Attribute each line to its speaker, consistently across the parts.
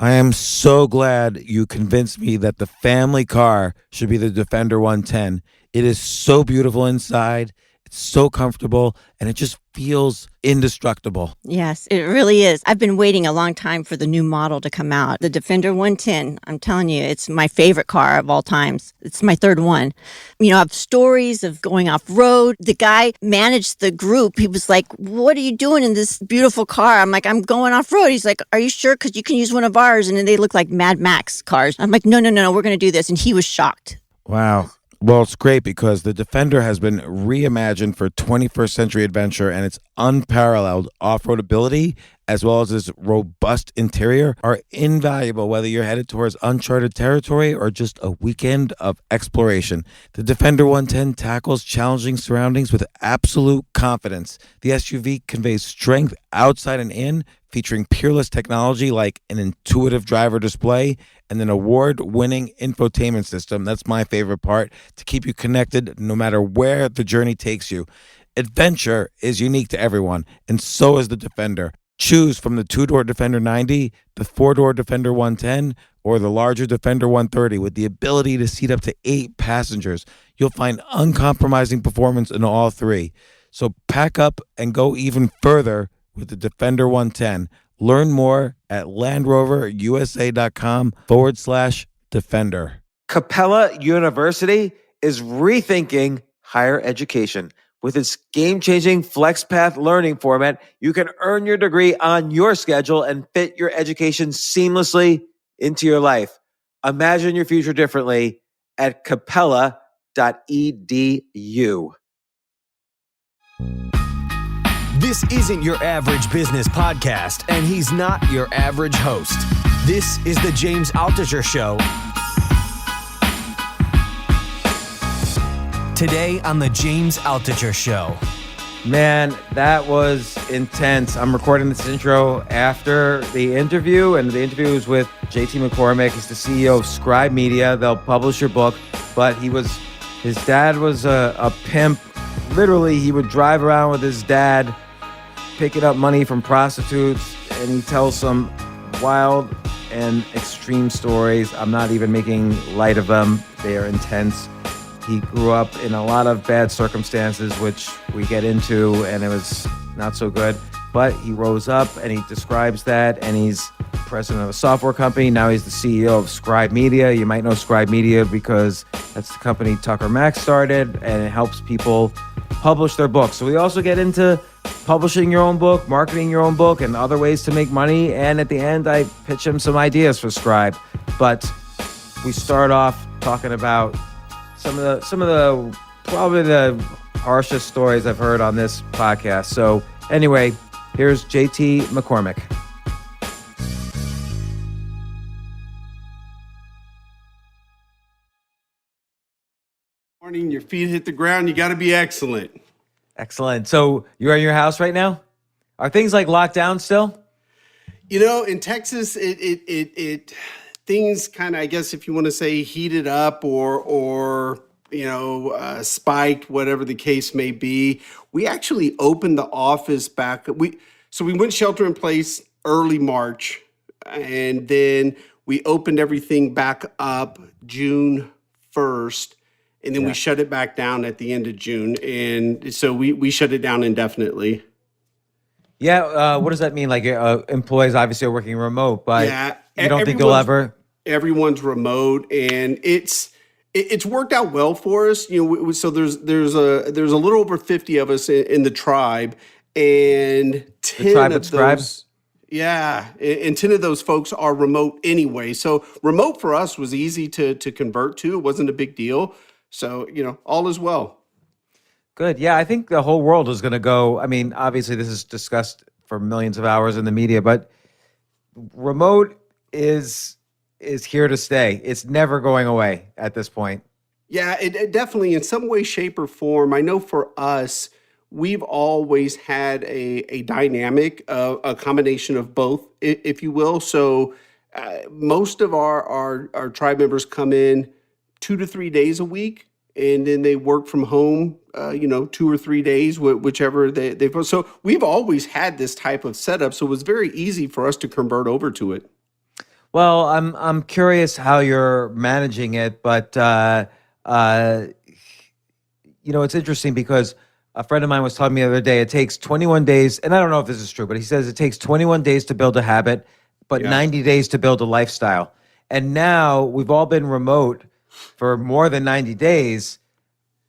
Speaker 1: I am so glad you convinced me that the family car should be the Defender 110. It is so beautiful inside, it's so comfortable, and it just feels indestructible.
Speaker 2: Yes, it really is. I've been waiting a long time for the new model to come out. The Defender 110, I'm telling you, it's my favorite car of all times. It's my third one. You know, I have stories of going off road. The guy managed the group. He was like, "What are you doing in this beautiful car?" I'm like, "I'm going off road." He's like, "Are you sure? Because you can use one of ours." And then they look like Mad Max cars. I'm like, "No, no, no, no, we're going to do this." And he was shocked.
Speaker 1: Wow. Well, it's great because the Defender has been reimagined for 21st century adventure, and its unparalleled off-road ability as well as its robust interior are invaluable whether you're headed towards uncharted territory or just a weekend of exploration. The Defender 110 tackles challenging surroundings with absolute confidence. The SUV conveys strength outside and in, featuring peerless technology like an intuitive driver display and an award-winning infotainment system. That's my favorite part, to keep you connected no matter where the journey takes you. Adventure is unique to everyone, and so is the Defender. Choose from the two-door Defender 90, the four-door Defender 110, or the larger Defender 130 with the ability to seat up to 8 passengers. You'll find uncompromising performance in all three. So pack up and go even further with the Defender 110. Learn more at LandRoverUSA.com/Defender. Capella University is rethinking higher education. With its game-changing FlexPath learning format, you can earn your degree on your schedule and fit your education seamlessly into your life. Imagine your future differently at capella.edu.
Speaker 3: This isn't your average business podcast, and he's not your average host. This is the James Altucher Show. Today on the James Altucher Show.
Speaker 1: Man, that was intense. I'm recording this intro after the interview, and the interview was with JT McCormick. He's the CEO of Scribe Media. They'll publish your book, but his dad was a pimp. Literally, he would drive around with his dad, picking up money from prostitutes, and he tells some wild and extreme stories. I'm not even making light of them. They are intense. He grew up in a lot of bad circumstances, which we get into, and it was not so good. But he rose up, and he describes that, and he's president of a software company. Now he's the CEO of Scribe Media. You might know Scribe Media because that's the company Tucker Max started, and it helps people publish their books. So we also get into publishing your own book, marketing your own book, and other ways to make money. And at the end, I pitch him some ideas for Scribe. But we start off talking about some of the probably the harshest stories I've heard on this podcast. So anyway, here's JT McCormick.
Speaker 4: Morning, your feet hit the ground. You got to be excellent.
Speaker 1: Excellent. So you're in your house right now? Are things like locked down still?
Speaker 4: You know, in Texas, it things kind of, I guess, if you want to say, heated up or spiked, whatever the case may be. We actually opened the office back. We went shelter in place early March, and then we opened everything back up June 1st, and then we shut it back down at the end of June. And so we shut it down indefinitely.
Speaker 1: Yeah. What does that mean? Like employees obviously are working remote, but you don't think they'll ever?
Speaker 4: Everyone's remote, and it's worked out well for us. You know, so there's a little over 50 of us in the tribe, and 10 of those. Yeah, and 10 of those folks are remote anyway. So remote for us was easy to convert to. It wasn't a big deal. So, all is well.
Speaker 1: Good. Yeah, I think the whole world is going to go. I mean, obviously this is discussed for millions of hours in the media, but remote is here to stay. It's never going away at this point.
Speaker 4: Yeah, it definitely, in some way, shape, or form. I know for us, we've always had a dynamic, a combination of both, if you will. So most of our tribe members come in 2 to 3 days a week, and then they work from home, 2 or 3 days, whichever they. So we've always had this type of setup. So it was very easy for us to convert over to it.
Speaker 1: Well, I'm curious how you're managing it, but uh, it's interesting because a friend of mine was telling me the other day it takes 21 days, and I don't know if this is true, but he says it takes 21 days to build a habit, but
Speaker 4: Yeah.
Speaker 1: 90 days to build a lifestyle. And now we've all been remote for more than 90 days.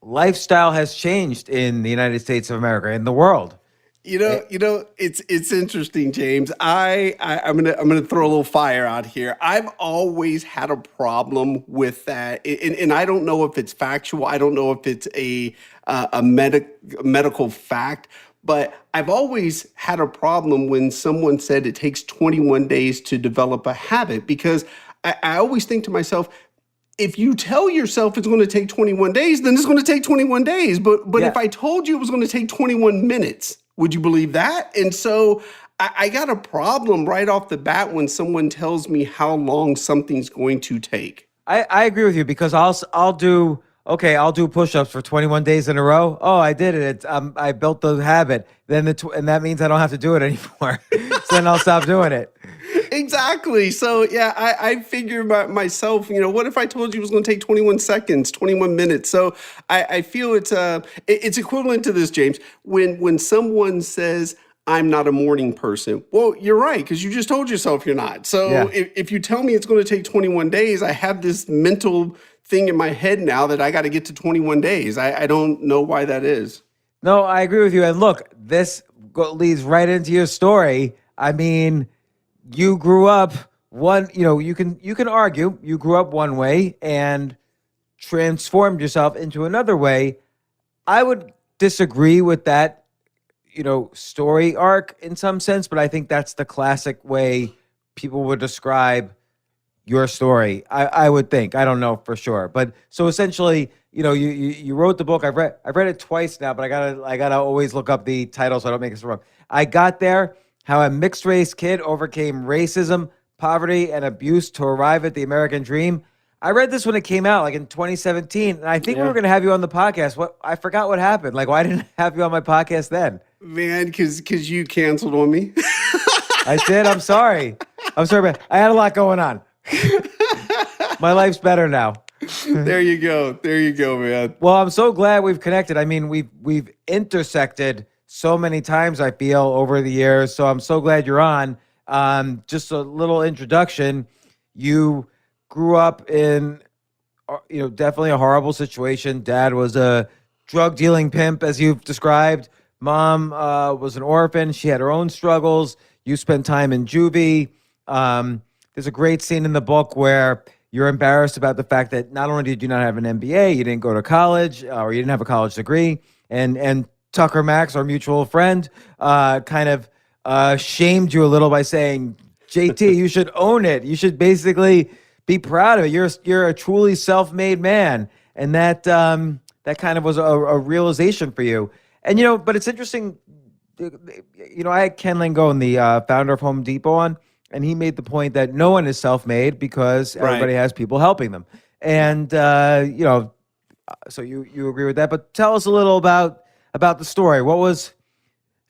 Speaker 1: Lifestyle has changed in the United States of America, in the world.
Speaker 4: It's interesting, James. I'm gonna throw a little fire out here. I've always had a problem with that, and I don't know if it's factual. I don't know if it's a medical fact, but I've always had a problem when someone said it takes 21 days to develop a habit because I always think to myself, if you tell yourself it's going to take 21 days, then it's going to take 21 days. But
Speaker 1: Yeah.
Speaker 4: if I told you it was going to take 21 minutes, would you believe that? And so I got a problem right off the bat when someone tells me how long something's going to take.
Speaker 1: I agree with you because I'll do push-ups for 21 days in a row. Oh, I did it. I built the habit. Then and that means I don't have to do it anymore. So then I'll stop doing it.
Speaker 4: Exactly. So yeah, I figure myself, what if I told you it was going to take 21 seconds, 21 minutes? So I feel it's equivalent to this, James. When someone says, I'm not a morning person. Well, you're right, because you just told yourself you're not. So
Speaker 1: Yeah.
Speaker 4: if you tell me it's going to take 21 days, I have this mental thing in my head now that I got to get to 21 days. I don't know why that is.
Speaker 1: No, I agree with you. And look, this leads right into your story. I mean, you grew up you can argue you grew up one way and transformed yourself into another way. I would disagree with that, story arc in some sense, but I think that's the classic way people would describe your story. I would think. I don't know for sure. But so essentially, you wrote the book. I've read it twice now, but I gotta always look up the title so I don't make this wrong. I Got There: How a Mixed Race Kid Overcame Racism, Poverty, and Abuse to Arrive at the American Dream. I read this when it came out, like in 2017, and I think we were gonna have you on the podcast. I forgot what happened. Like, why didn't I have you on my podcast then?
Speaker 4: Man, because you canceled on me.
Speaker 1: I did. I'm sorry. But I had a lot going on. My life's better now.
Speaker 4: There you go. There you go, man.
Speaker 1: Well, I'm so glad we've connected. I mean, we've intersected so many times, I feel, over the years. So I'm so glad you're on. Just a little introduction. You grew up in, definitely a horrible situation. Dad was a drug dealing pimp, as you've described. Mom was an orphan. She had her own struggles. You spent time in juvie. There's a great scene in the book where you're embarrassed about the fact that not only did you not have an MBA, you didn't go to college, or you didn't have a college degree, and Tucker Max, our mutual friend, kind of shamed you a little by saying, "JT, you should own it. You should basically be proud of it. You're a truly self-made man," and that kind of was a realization for you. And but it's interesting. I had Ken Langone, the founder of Home Depot, on. And he made the point that no one is self-made because everybody has people helping them. And, so you agree with that. But tell us a little about the story.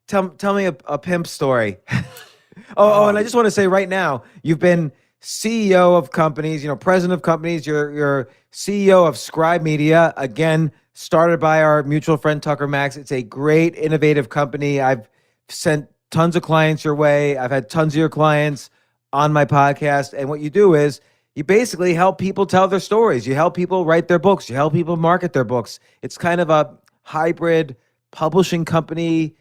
Speaker 1: Tell me a pimp story. And I just want to say right now, you've been CEO of companies, president of companies. You're CEO of Scribe Media, again, started by our mutual friend, Tucker Max. It's a great, innovative company. I've sent tons of clients your way. I've had tons of your clients on my podcast. And what you do is you basically help people tell their stories. You help people write their books. You help people market their books. It's kind of a hybrid publishing company.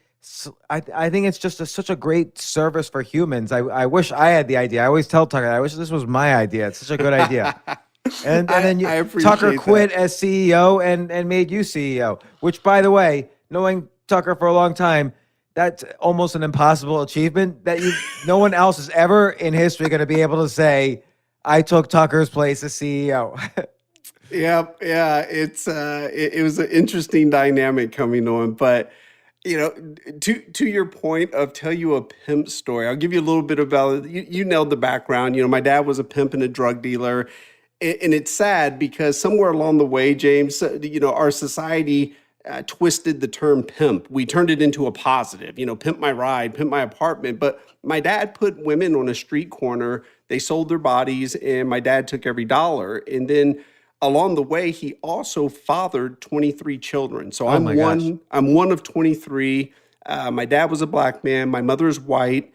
Speaker 1: I think it's just such a great service for humans. I wish I had the idea. I always tell Tucker, I wish this was my idea. It's such a good idea. And then
Speaker 4: I appreciate
Speaker 1: Tucker quit
Speaker 4: that.
Speaker 1: as CEO and made you CEO, which, by the way, knowing Tucker for a long time, that's almost an impossible achievement that no one else is ever in history going to be able to say, I took Tucker's place as CEO.
Speaker 4: Yeah. It was an interesting dynamic coming on, but to your point of tell you a pimp story, I'll give you a little bit about it. You nailed the background. My dad was a pimp and a drug dealer, and it's sad because somewhere along the way, James, our society twisted the term pimp. We turned it into a positive, pimp my ride, pimp my apartment. But my dad put women on a street corner They sold their bodies, and my dad took every dollar. And then along the way, he also fathered 23 children. So
Speaker 1: Oh my gosh.
Speaker 4: I'm one of 23. My dad was a black man. My mother is white.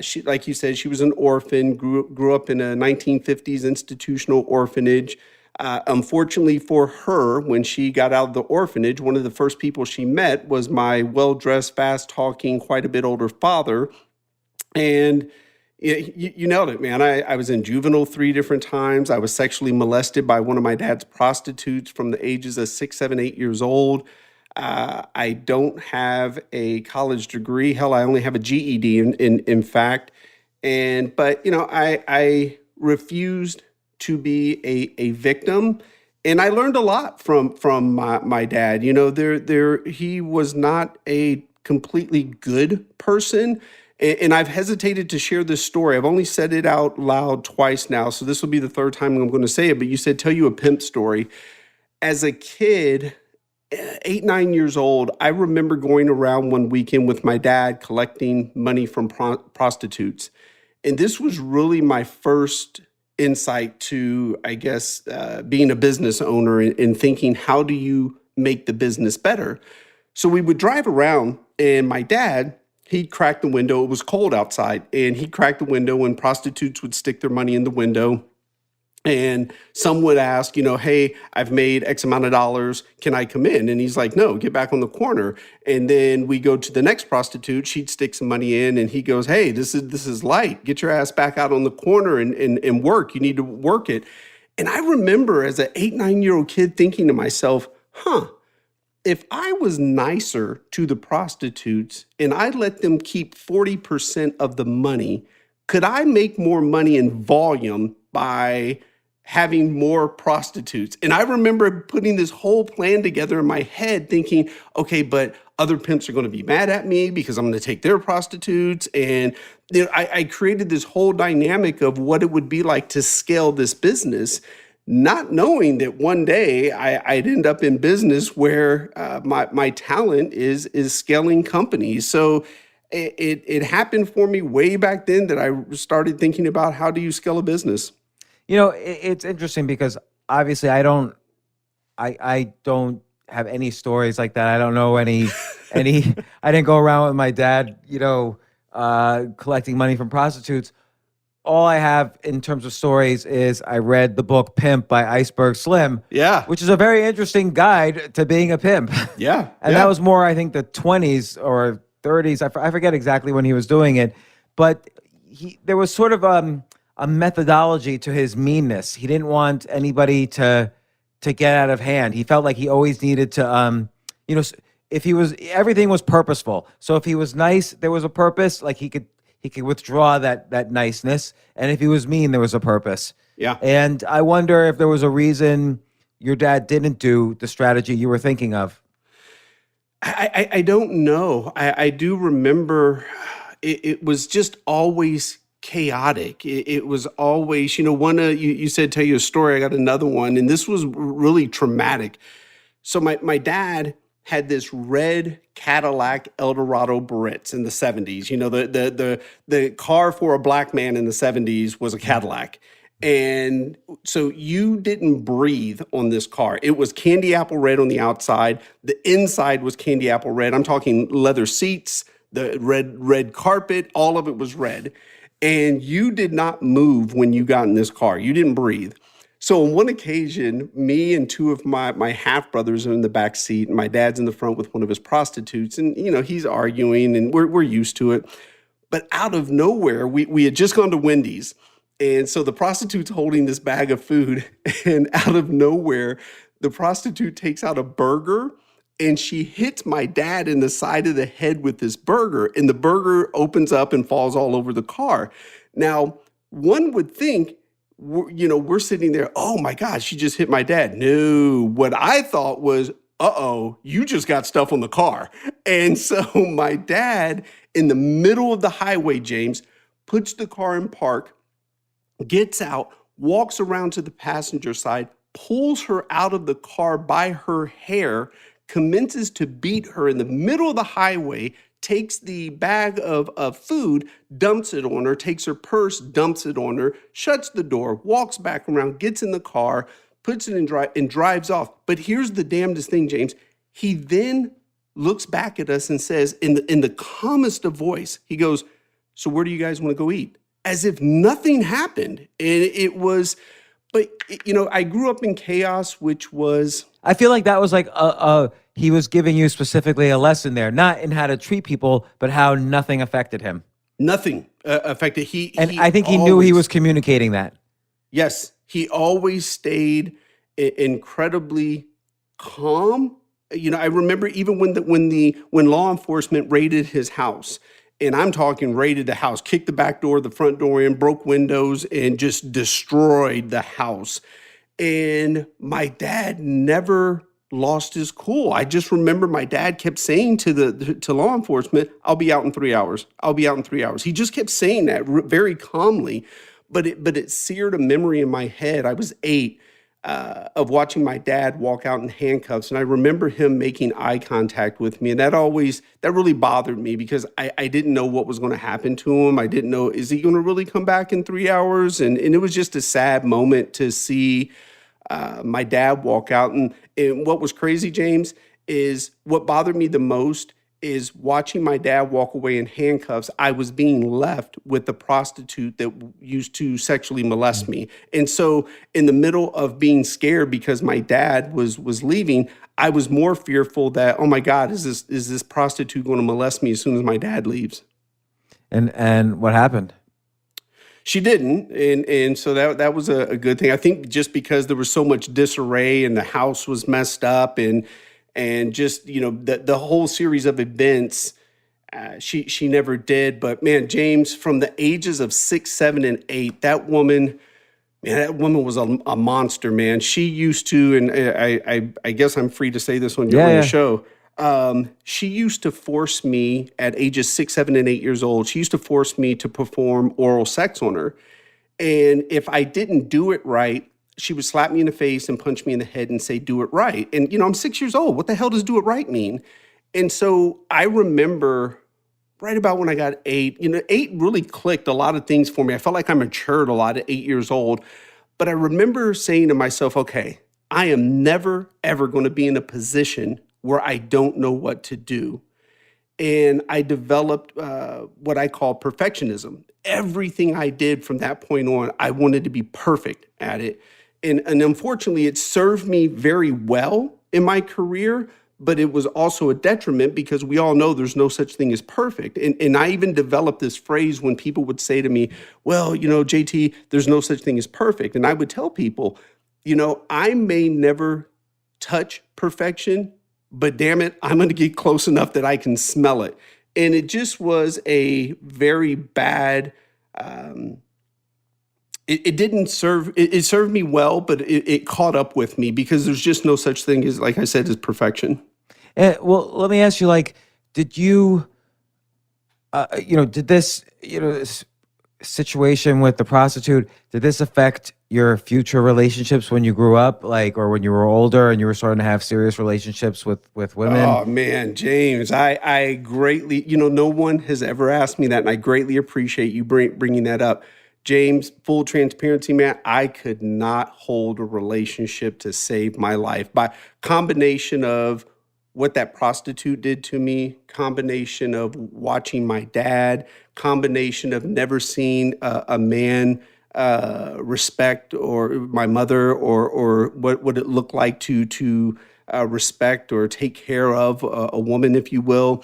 Speaker 4: She, like you said, she was an orphan, grew up in a 1950s institutional orphanage. Unfortunately for her, when she got out of the orphanage, one of the first people she met was my well-dressed, fast-talking, quite a bit older father. And you nailed it, man. I was in juvenile 3 different times. I was sexually molested by one of my dad's prostitutes from the ages of 6, 7, 8 years old. I don't have a college degree. Hell, I only have a GED in fact. But I refused to be a victim. And I learned a lot from my dad. He was not a completely good person. And I've hesitated to share this story. I've only said it out loud twice now, so this will be the third time I'm going to say it. But you said, tell you a pimp story. As a kid, 8, 9 years old, I remember going around one weekend with my dad collecting money from prostitutes. And this was really my first insight to, I guess, being a business owner and thinking, how do you make the business better? So we would drive around, and my dad, he'd crack the window. It was cold outside, and he'd crack the window, and prostitutes would stick their money in the window. And some would ask, hey, I've made X amount of dollars. Can I come in? And he's like, no, get back on the corner. And then we go to the next prostitute. She'd stick some money in, and he goes, hey, this is light. Get your ass back out on the corner and work. You need to work it. And I remember as an 8, 9-year-old kid thinking to myself, if I was nicer to the prostitutes and I let them keep 40% of the money, could I make more money in volume by having more prostitutes? And I remember putting this whole plan together in my head thinking, okay, but other pimps are going to be mad at me because I'm going to take their prostitutes. And I created this whole dynamic of what it would be like to scale this business, not knowing that one day I'd end up in business where my talent is scaling companies. So it happened for me way back then that I started thinking about, how do you scale a business?
Speaker 1: It's interesting because obviously I don't have any stories like that. I don't know any I didn't go around with my dad, collecting money from prostitutes. All I have in terms of stories is I read the book Pimp by Iceberg Slim.
Speaker 4: Yeah.
Speaker 1: Which is a very interesting guide to being a pimp.
Speaker 4: Yeah.
Speaker 1: And that was more, I think, the 20s or 30s. I forget exactly when he was doing it. But there was sort of a methodology to his meanness. He didn't want anybody to get out of hand. He felt like he always needed to, everything was purposeful. So if he was nice, there was a purpose. Like he could withdraw that niceness. And if he was mean, there was a purpose.
Speaker 4: Yeah.
Speaker 1: And I wonder if there was a reason your dad didn't do the strategy you were thinking of.
Speaker 4: I don't know. I do remember it was just always chaotic. It was always, you said, tell you a story. I got another one. And this was really traumatic. So my dad had this red Cadillac Eldorado Barrettes in the 70s. The car for a black man in the 70s was a Cadillac. And so you didn't breathe on this car. It was candy apple red on the outside. The inside was candy apple red. I'm talking leather seats, the red carpet, all of it was red. And you did not move when you got in this car. You didn't breathe. So on one occasion, me and 2 of my half-brothers are in the back seat, and my dad's in the front with one of his prostitutes. And, he's arguing, and we're used to it. But out of nowhere, we had just gone to Wendy's. And so the prostitute's holding this bag of food, and out of nowhere, the prostitute takes out a burger, and she hits my dad in the side of the head with this burger, and the burger opens up and falls all over the car. Now, one would think, we're sitting there, oh my God, she just hit my dad. No, what I thought was, you just got stuff on the car. And so my dad, in the middle of the highway, James, puts the car in park, gets out, walks around to the passenger side, pulls her out of the car by her hair, commences to beat her in the middle of the highway, takes the bag of food, dumps it on her, takes her purse, dumps it on her, shuts the door, walks back around, gets in the car, puts it in drive, and drives off. But here's the damnedest thing, James. He then looks back at us and says, in the calmest of voice, he goes, "So where do you guys want to go eat?" As if nothing happened. And it was, but I grew up in chaos, which was.
Speaker 1: I feel like that was like he was giving you specifically a lesson there, not in how to treat people, but how nothing affected him.
Speaker 4: Nothing affected.
Speaker 1: I think he knew he was communicating that.
Speaker 4: Yes, he always stayed incredibly calm. I remember even when law enforcement raided his house, and I'm talking raided the house, kicked the back door, the front door in, broke windows, and just destroyed the house. And my dad never lost his cool. I just remember my dad kept saying to law enforcement, "I'll be out in 3 hours. I'll be out in 3 hours." He just kept saying that very calmly, but it seared a memory in my head. I was 8 of watching my dad walk out in handcuffs, and I remember him making eye contact with me, and that really bothered me because I didn't know what was going to happen to him. I didn't know, is he going to really come back in 3 hours? And it was just a sad moment to see my dad walk out. And what was crazy, James, is what bothered me the most is watching my dad walk away in handcuffs. I was being left with the prostitute that used to sexually molest me. And so in the middle of being scared because my dad was leaving, I was more fearful that, oh my God, is this prostitute going to molest me as soon as my dad leaves?
Speaker 1: And what happened?
Speaker 4: She didn't, and so that was a good thing. I think just because there was so much disarray and the house was messed up and just the whole series of events, she never did. But man, James, from the ages of 6, 7, and 8, that woman was a monster, man. She used to, and I guess I'm free to say this on your show. She used to force me at ages 6, 7, and 8 years old. She used to force me to perform oral sex on her. And if I didn't do it right, she would slap me in the face and punch me in the head and say, "Do it right." And, I'm 6 years old. What the hell does do it right mean? And so I remember right about when I got 8, 8 really clicked a lot of things for me. I felt like I matured a lot at 8 years old. But I remember saying to myself, okay, I am never, ever going to be in a position where I don't know what to do. And I developed what I call perfectionism. Everything I did from that point on, I wanted to be perfect at it. And unfortunately, it served me very well in my career, but it was also a detriment because we all know there's no such thing as perfect. And I even developed this phrase when people would say to me, "Well, JT, there's no such thing as perfect." And I would tell people, I may never touch perfection, but damn it, I'm going to get close enough that I can smell it. And it just was a very bad, it didn't serve, it served me well, but it caught up with me because there's just no such thing as, like I said, as perfection.
Speaker 1: Well, let me ask you, did you, did this, this situation with the prostitute, did this affect your future relationships when you grew up, or when you were older and you were starting to have serious relationships with women?
Speaker 4: Oh man, James, I greatly, no one has ever asked me that, and I greatly appreciate you bringing that up. James, full transparency, man, I could not hold a relationship to save my life. By combination of what that prostitute did to me, combination of watching my dad, combination of never seeing a man respect or my mother or what it looked like to respect or take care of a woman, if you will.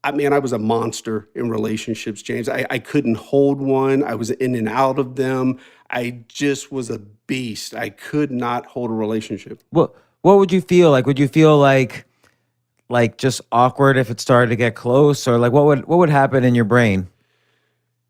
Speaker 4: I mean, I was a monster in relationships, James. I couldn't hold one. I was in and out of them. I just was a beast. I could not hold a relationship.
Speaker 1: What would you feel like? Would you feel like just awkward if it started to get close, or what would happen in your brain?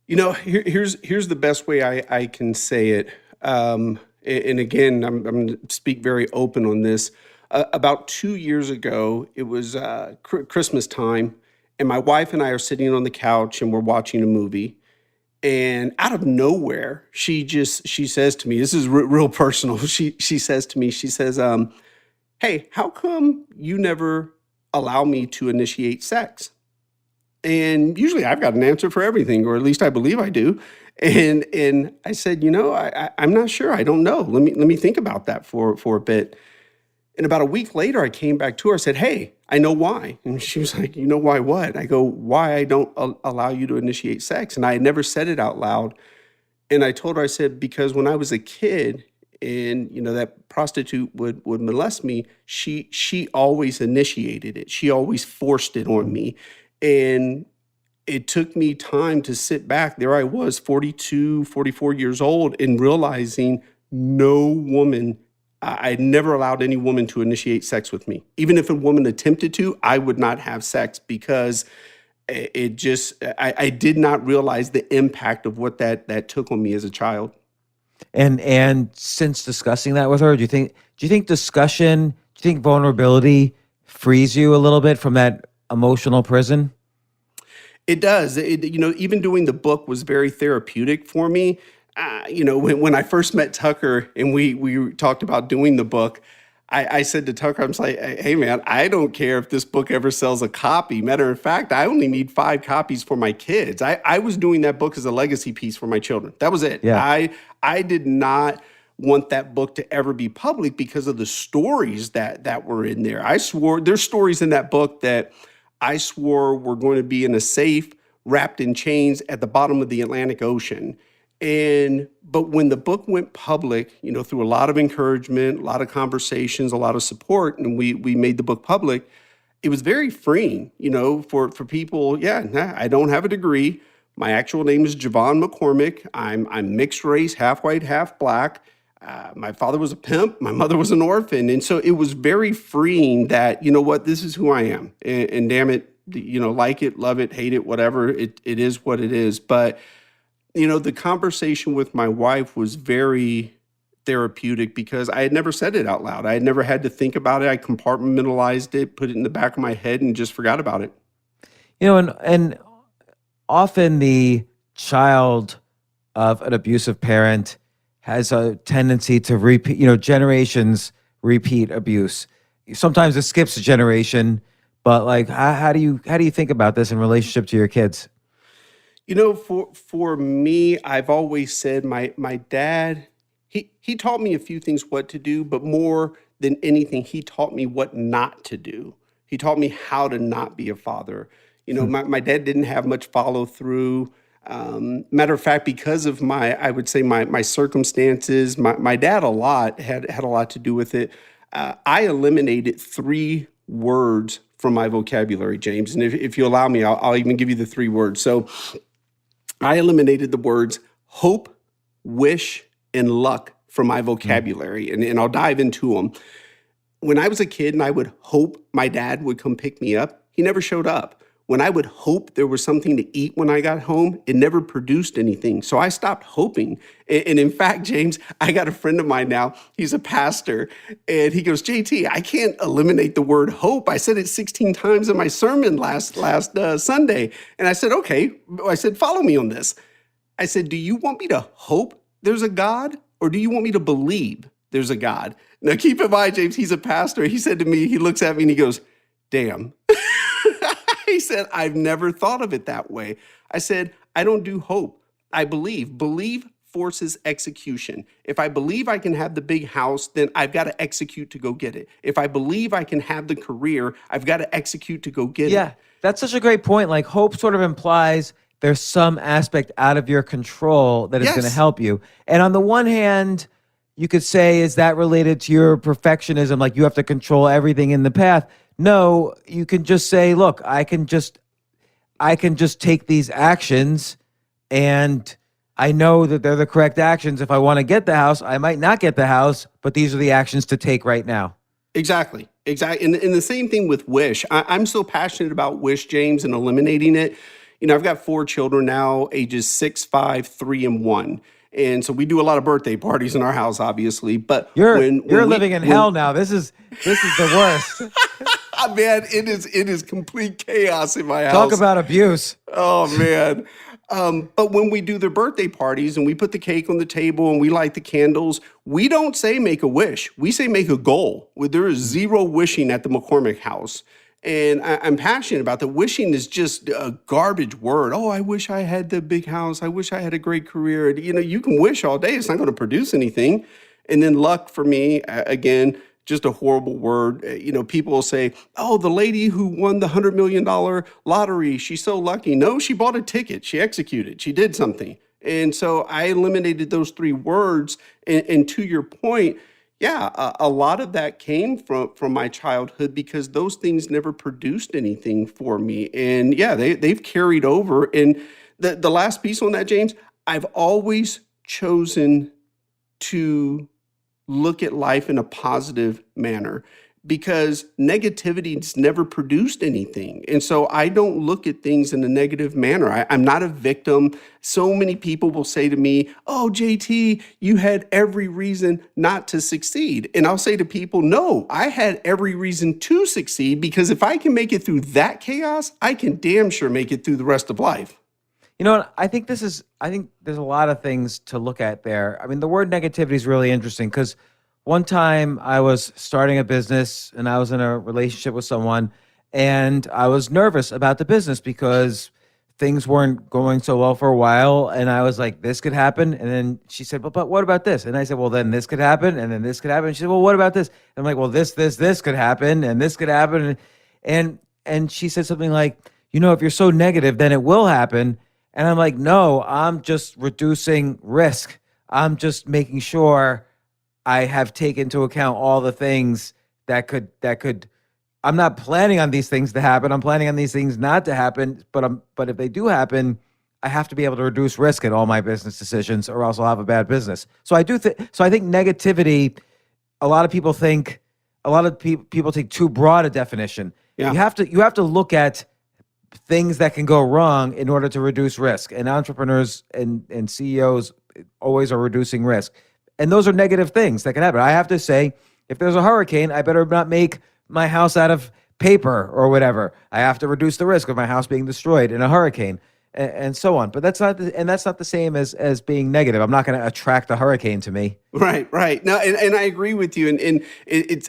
Speaker 4: Here's the best way I can say it. And again, I'm going to speak very open on this. About 2 years ago, it was Christmas time, and my wife and I are sitting on the couch and we're watching a movie. And out of nowhere, she says to me, this is real personal. She says to me, "Hey, how come you never allow me to initiate sex?" And usually I've got an answer for everything, or at least I believe I do. And I said, I'm not sure. I don't know. Let me think about that for a bit. And about a week later, I came back to her. I said, hey, I know why. And she was like, you know why what? I go, why I don't allow you to initiate sex. And I had never said it out loud. And I told her, I said, because when I was a kid and, that prostitute would molest me, she always initiated it. She always forced it on me. And it took me time to sit back. There I was, 42, 44 years old, and realizing no woman, I never allowed any woman to initiate sex with me. Even if a woman attempted to, I would not have sex because I did not realize the impact of what that took on me as a child.
Speaker 1: And since discussing that with her, do you think vulnerability frees you a little bit from that emotional prison?
Speaker 4: It does. Even doing the book was very therapeutic for me. When I first met Tucker and we talked about doing the book, I said to Tucker, I was like, hey, man, I don't care if this book ever sells a copy. Matter of fact, I only need 5 copies for my kids. I was doing that book as a legacy piece for my children. That was it.
Speaker 1: Yeah.
Speaker 4: I did not want that book to ever be public because of the stories that were in there. I swore there's stories in that book that I swore were going to be in a safe, wrapped in chains at the bottom of the Atlantic Ocean. But when the book went public, through a lot of encouragement, a lot of conversations, a lot of support, and we made the book public, it was very freeing, for people. Yeah, I don't have a degree. My actual name is Jevon McCormick. I'm mixed race, half white, half black. My father was a pimp. My mother was an orphan. And so it was very freeing that, this is who I am. And damn it, like it, love it, hate it, whatever, it is what it is. But the conversation with my wife was very therapeutic because I had never said it out loud. I had never had to think about it. I compartmentalized it, put it in the back of my head, and just forgot about it.
Speaker 1: And often the child of an abusive parent has a tendency to repeat, generations repeat abuse. Sometimes it skips a generation, but like, how do you think about this in relationship to your kids?
Speaker 4: For me, I've always said my dad, he taught me a few things what to do, but more than anything, he taught me what not to do. He taught me how to not be a father. My dad didn't have much follow through. Matter of fact, because of I would say my circumstances, my dad had a lot to do with it. I eliminated 3 words from my vocabulary, James. And if you allow me, I'll even give you the 3 words. So I eliminated the words hope, wish, and luck from my vocabulary, and I'll dive into them. When I was a kid and I would hope my dad would come pick me up, he never showed up. When I would hope there was something to eat when I got home, it never produced anything. So I stopped hoping. And in fact, James, I got a friend of mine now. He's a pastor. And he goes, JT, I can't eliminate the word hope. I said it 16 times in my sermon last Sunday. And I said, okay. I said, follow me on this. I said, do you want me to hope there's a God? Or do you want me to believe there's a God? Now, keep in mind, James, he's a pastor. He said to me, he looks at me and he goes, damn. He said, I've never thought of it that way. I said, I don't do hope. I believe. Believe forces execution. If I believe I can have the big house, then I've got to execute to go get it. If I believe I can have the career, I've got to execute to go get it.
Speaker 1: Yeah, that's such a great point. Like hope sort of implies there's some aspect out of your control that is going to help you. And on the one hand, you could say, is that related to your perfectionism? Like you have to control everything in the path. No, you can just say, look, I can just take these actions and I know that they're the correct actions. If I want to get the house, I might not get the house, but these are the actions to take right now.
Speaker 4: Exactly. And the same thing with wish. I'm so passionate about wish, James, and eliminating it. I've got 4 children now, ages 6, 5, 3, and 1. And so we do a lot of birthday parties in our house, obviously. But
Speaker 1: you're living in hell now. This is the worst.
Speaker 4: Man, it is complete chaos in my house.
Speaker 1: Talk about abuse.
Speaker 4: Oh man. But when we do the birthday parties and we put the cake on the table and we light the candles, we don't say make a wish. We say make a goal. There is 0 wishing at the McCormick house. And I'm passionate about that. Wishing is just a garbage word. Oh, I wish I had the big house. I wish I had a great career. You know, you can wish all day. It's not going to produce anything. And then luck for me, again, just a horrible word. You know, people will say, oh, the lady who won the $100 million lottery, she's so lucky. No, she bought a ticket. She executed. She did something. And so I eliminated those three words. And to your point, yeah, a lot of that came from my childhood because those things never produced anything for me. And yeah, they've carried over. And the last piece on that, James, I've always chosen to look at life in a positive manner because negativity's never produced anything. And so I don't look at things in a negative manner. I'm not a victim. So many people will say to me, oh, JT, you had every reason not to succeed. And I'll say to people, no, I had every reason to succeed because if I can make it through that chaos, I can damn sure make it through the rest of life.
Speaker 1: You know, I think there's a lot of things to look at there. I mean, the word negativity is really interesting because one time I was starting a business and I was in a relationship with someone and I was nervous about the business because things weren't going so well for a while. And I was like, this could happen. And then she said, but what about this? And I said, well, then this could happen. And then this could happen. And she said, well, what about this? And I'm like, well, this could happen. And this could happen. And she said something like, you know, if you're so negative, then it will happen. And I'm like, no, I'm just reducing risk. I'm just making sure I have taken into account all the things that could, I'm not planning on these things to happen. I'm planning on these things not to happen, but if they do happen, I have to be able to reduce risk in all my business decisions or else I'll have a bad business. So I think negativity, a lot of people take too broad a definition.
Speaker 4: Yeah.
Speaker 1: You have to look at things that can go wrong in order to reduce risk. And entrepreneurs and CEOs always are reducing risk. And those are negative things that can happen. I have to say, if there's a hurricane, I better not make my house out of paper or whatever. I have to reduce the risk of my house being destroyed in a hurricane and so on. But that's not the same as being negative. I'm not going to attract a hurricane to me.
Speaker 4: Right. No, and I agree with you. And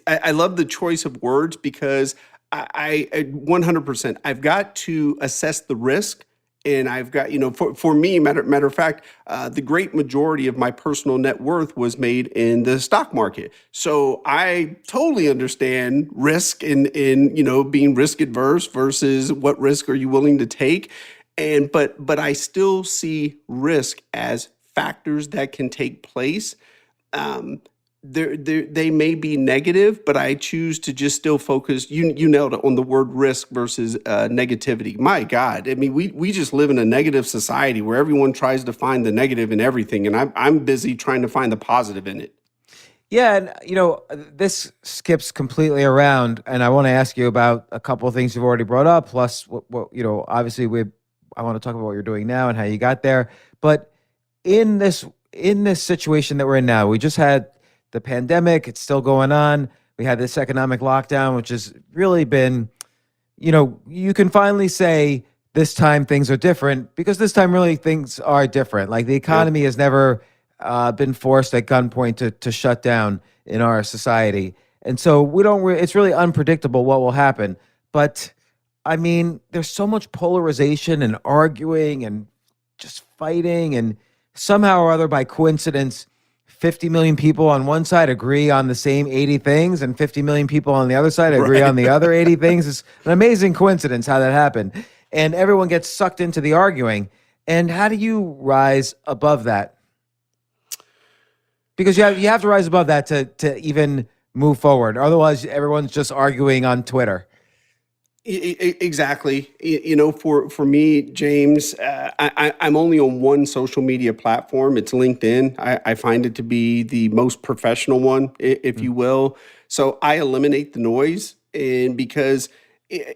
Speaker 4: I love the choice of words because I 100%, I've got to assess the risk. And I've got, you know, for me, matter of fact, the great majority of my personal net worth was made in the stock market. So I totally understand risk in you know, being risk adverse versus what risk are you willing to take. But I still see risk as factors that can take place. They may be negative, but I choose to just still focus. You nailed it on the word risk versus negativity. My God, I mean, we just live in a negative society where everyone tries to find the negative in everything, and I'm busy trying to find the positive in it.
Speaker 1: Yeah, and you know, this skips completely around, and I want to ask you about a couple of things you've already brought up. Plus, what you know, obviously, I want to talk about what you're doing now and how you got there. But in this situation that we're in now, we just had the pandemic, it's still going on. We had this economic lockdown, which has really been, you know, you can finally say this time things are different because this time really things are different. Like the economy has never been forced at gunpoint to shut down in our society. And so it's really unpredictable what will happen. But I mean, there's so much polarization and arguing and just fighting, and somehow or other by coincidence, 50 million people on one side agree on the same 80 things and 50 million people on the other side agree on the other 80 things. It's an amazing coincidence how that happened. And everyone gets sucked into the arguing. And how do you rise above that? Because you have to rise above that to even move forward. Otherwise, everyone's just arguing on Twitter.
Speaker 4: Exactly. You know, for me, James, I'm only on one social media platform. It's LinkedIn. I find it to be the most professional one, if you will. So I eliminate the noise, and because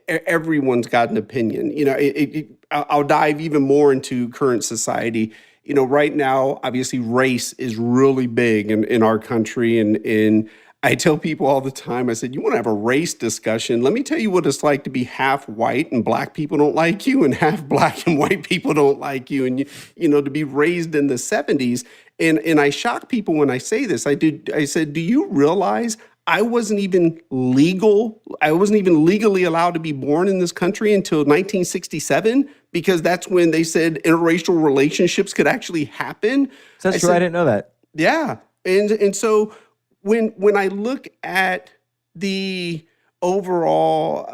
Speaker 4: everyone's got an opinion. You know, I'll dive even more into current society. You know, right now, obviously, race is really big in our country, and I tell people all the time, I said, you want to have a race discussion? Let me tell you what it's like to be half white and black people don't like you and half black and white people don't like you. And, you know, to be raised in the 70s. And I shock people when I say this. I said, do you realize I wasn't even legal. I wasn't even legally allowed to be born in this country until 1967, because that's when they said interracial relationships could actually happen.
Speaker 1: That's true. I didn't know that.
Speaker 4: Yeah. And so when I look at the overall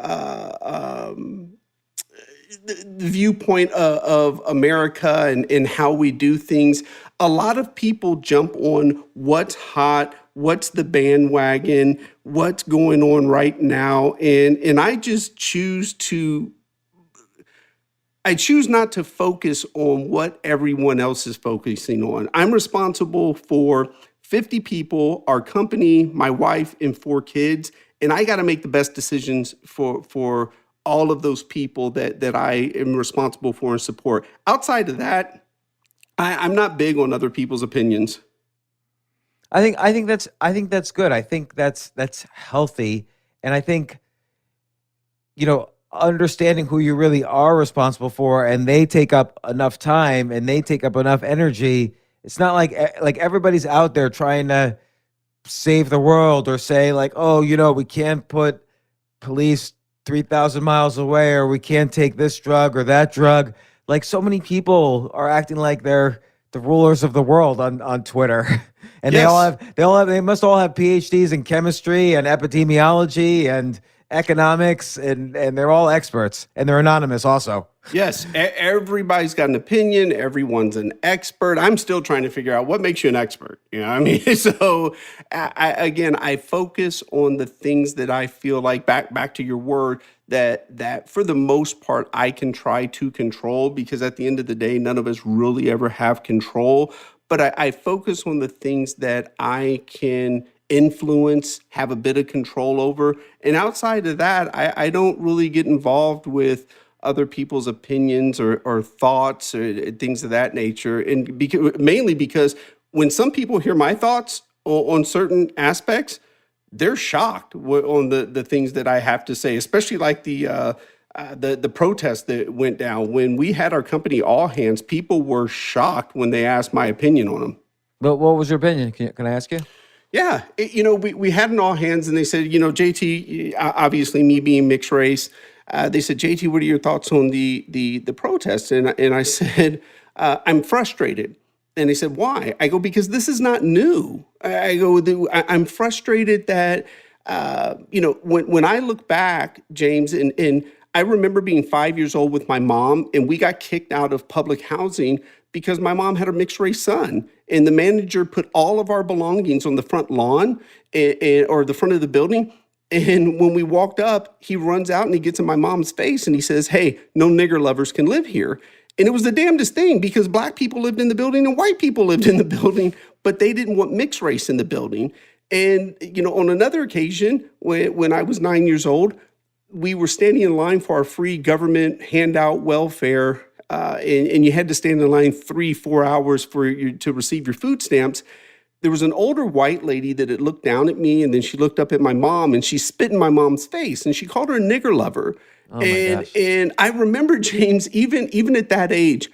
Speaker 4: the viewpoint of America and how we do things, a lot of people jump on what's hot, what's the bandwagon, what's going on right now. And I just choose not to focus on what everyone else is focusing on. I'm responsible for 50 people, our company, my wife, and 4 kids, and I got to make the best decisions for all of those people that I am responsible for and support. Outside of that, I'm not big on other people's opinions.
Speaker 1: I think that's good. I think that's healthy, and I think, understanding who you really are responsible for, and they take up enough time and they take up enough energy. It's not like everybody's out there trying to save the world or say like, oh, we can't put police 3,000 miles away, or we can't take this drug or that drug. Like, so many people are acting like they're the rulers of the world on Twitter. And
Speaker 4: Yes.
Speaker 1: they must all have PhDs in chemistry and epidemiology and economics, and they're all experts, and they're anonymous also.
Speaker 4: Yes, everybody's got an opinion. Everyone's an expert. I'm still trying to figure out what makes you an expert. You know what I mean? So I focus on the things that I feel like, back to your word, that for the most part, I can try to control, because at the end of the day, none of us really ever have control. But I focus on the things that I can influence, have a bit of control over. And outside of that, I don't really get involved with other people's opinions or thoughts or things of that nature. And mainly because when some people hear my thoughts on certain aspects, they're shocked on the things that I have to say, especially like the protest that went down. When we had our company all hands, people were shocked when they asked my opinion on them.
Speaker 1: But what was your opinion? Can I ask you?
Speaker 4: Yeah, we had an all hands, and they said, JT, obviously me being mixed race, they said, JT, what are your thoughts on the protest? And I said, I'm frustrated. And they said, why? I go, because this is not new. I go, I'm frustrated that, when I look back, James, and I remember being 5 years old with my mom, and we got kicked out of public housing because my mom had a mixed race son, and the manager put all of our belongings on the front lawn or the front of the building. And when we walked up, he runs out and he gets in my mom's face and he says, hey, no nigger lovers can live here. And it was the damnedest thing, because black people lived in the building and white people lived in the building, but they didn't want mixed race in the building. And, on another occasion, when I was 9 years old, we were standing in line for our free government handout welfare, and you had to stand in line 3-4 hours to receive your food stamps. There was an older white lady that had looked down at me, and then she looked up at my mom, and she spit in my mom's face, and she called her a nigger lover.
Speaker 1: Oh my gosh.
Speaker 4: And I remember, James, even at that age,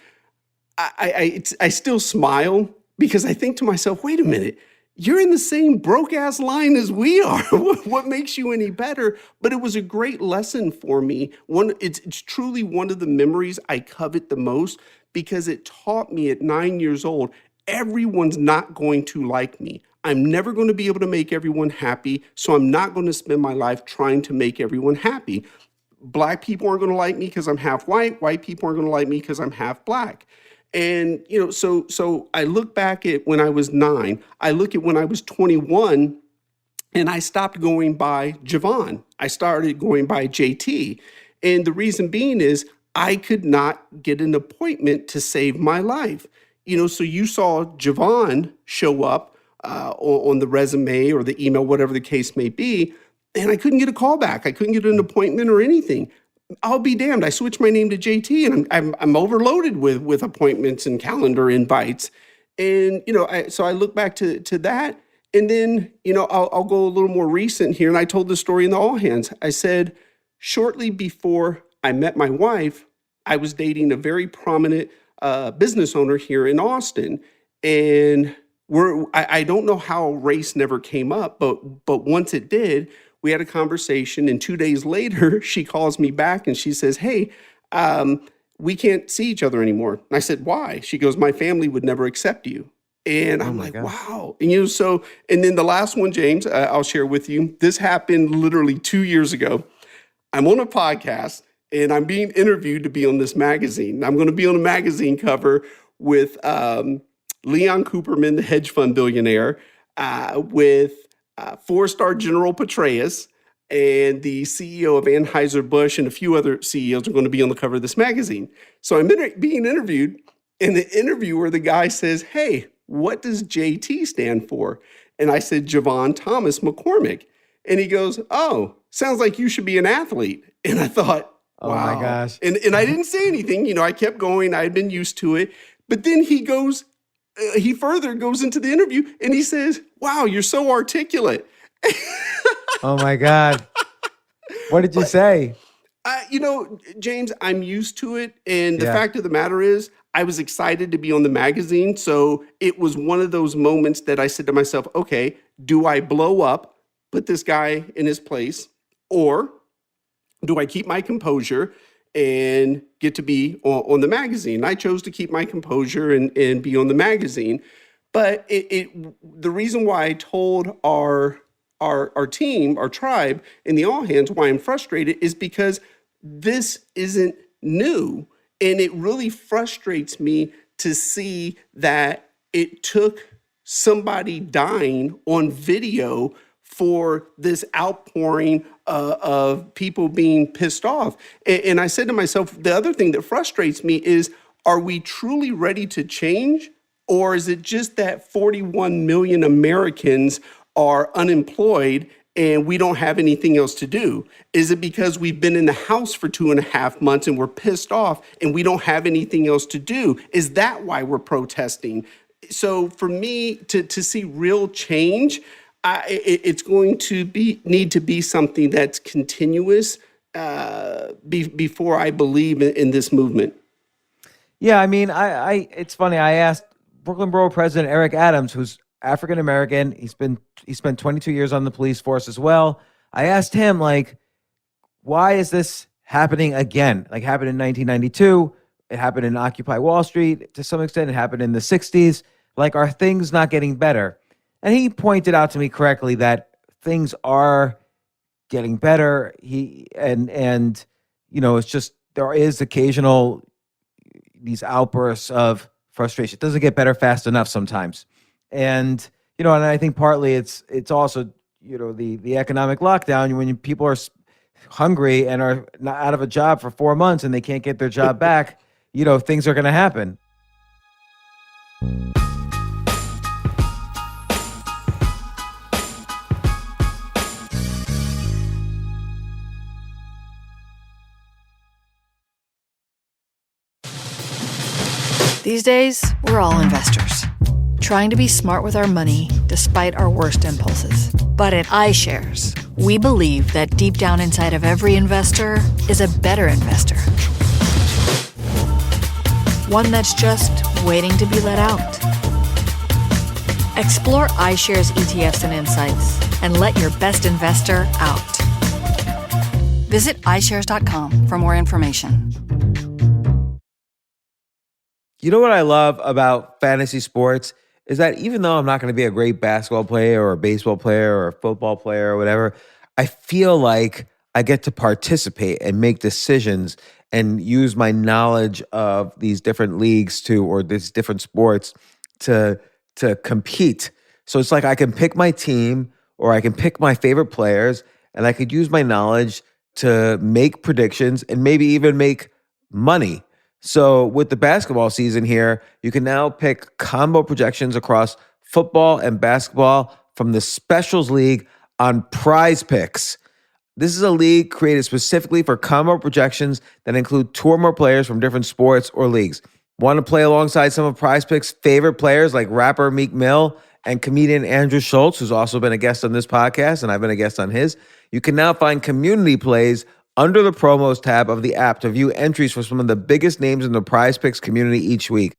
Speaker 4: I still smile, because I think to myself, wait a minute, you're in the same broke ass line as we are. What makes you any better? But it was a great lesson for me. It's truly one of the memories I covet the most, because it taught me at 9 years old, everyone's not going to like me. I'm never going to be able to make everyone happy, so I'm not going to spend my life trying to make everyone happy. Black people aren't going to like me because I'm half white. White people aren't going to like me because I'm half black. And, so I look back at when I was 9, I look at when I was 21, and I stopped going by Jevon. I started going by JT. And the reason being is I could not get an appointment to save my life. So you saw Jevon show up on the resume or the email, whatever the case may be, and I couldn't get a call back. I couldn't get an appointment or anything. I'll be damned. I switched my name to JT, and I'm overloaded with appointments and calendar invites. And so I look back to that, and then I'll go a little more recent here. And I told the story in the all hands. I said, shortly before I met my wife, I was dating a very prominent business owner here in Austin, and I don't know how race never came up, but once it did, we had a conversation, and 2 days later, she calls me back and she says, "Hey, we can't see each other anymore." And I said, "Why?" She goes, "My family would never accept you." And
Speaker 1: Oh
Speaker 4: I'm
Speaker 1: my
Speaker 4: like,
Speaker 1: gosh.
Speaker 4: wow. And so, and then the last one, James, I'll share with you. This happened literally 2 years ago. I'm on a podcast and I'm being interviewed to be on this magazine. I'm going to be on a magazine cover with Leon Cooperman, the hedge fund billionaire, with four-star General Petraeus, and the CEO of Anheuser-Busch, and a few other CEOs are going to be on the cover of this magazine. So I'm being interviewed, and the interviewer, the guy says, "Hey, what does JT stand for?" And I said, "Jevon Thomas McCormick." And he goes, "Oh, sounds like you should be an athlete." And I thought,
Speaker 1: Oh my
Speaker 4: wow.
Speaker 1: gosh.
Speaker 4: And I didn't say anything. I kept going. I had been used to it. But then he further goes into the interview and he says, "Wow, you're so articulate."
Speaker 1: Oh my God. What did you say?
Speaker 4: James, I'm used to it. And the
Speaker 1: Yeah.
Speaker 4: fact of the matter is, I was excited to be on the magazine. So it was one of those moments that I said to myself, okay, do I blow up, put this guy in his place, or do I keep my composure and get to be on the magazine? I chose to keep my composure and be on the magazine. But the reason why I told our team, our tribe, in the all hands why I'm frustrated is because this isn't new. And it really frustrates me to see that it took somebody dying on video for this outpouring of people being pissed off. And I said to myself, the other thing that frustrates me is, are we truly ready to change? Or is it just that 41 million Americans are unemployed and we don't have anything else to do? Is it because we've been in the house for 2.5 months and we're pissed off and we don't have anything else to do? Is that why we're protesting? So for me to see real change, it's going to need to be something that's continuous before I believe in this movement.
Speaker 1: Yeah, I mean, it's funny. I asked Brooklyn Borough President Eric Adams, who's African American. He spent 22 years on the police force as well. I asked him, like, why is this happening again? Like, happened in 1992. It happened in Occupy Wall Street to some extent. It happened in the 60s. Like, are things not getting better? And he pointed out to me correctly that things are getting better. It's just there is occasional these outbursts of frustration. It doesn't get better fast enough sometimes. And I think partly it's also the economic lockdown, when people are hungry and are not out of a job for 4 months and they can't get their job back, things are going to happen.
Speaker 5: These days, we're all investors, trying to be smart with our money despite our worst impulses. But at iShares, we believe that deep down inside of every investor is a better investor. One that's just waiting to be let out. Explore iShares ETFs and insights and let your best investor out. Visit iShares.com for more information.
Speaker 1: You know what I love about fantasy sports is that even though I'm not going to be a great basketball player or a baseball player or a football player or whatever, I feel like I get to participate and make decisions and use my knowledge of these different leagues or these different sports to compete. So it's like I can pick my team or I can pick my favorite players, and I could use my knowledge to make predictions and maybe even make money. So with the basketball season here, you can now pick combo projections across football and basketball from the Specials League on Prize Picks. This is a league created specifically for combo projections that include two or more players from different sports or leagues. Want to play alongside some of Prize Picks' favorite players like rapper Meek Mill and comedian Andrew Schultz, who's also been a guest on this podcast, and I've been a guest on his? You can now find community plays under the promos tab of the app to view entries for some of the biggest names in the Prize Picks community each week.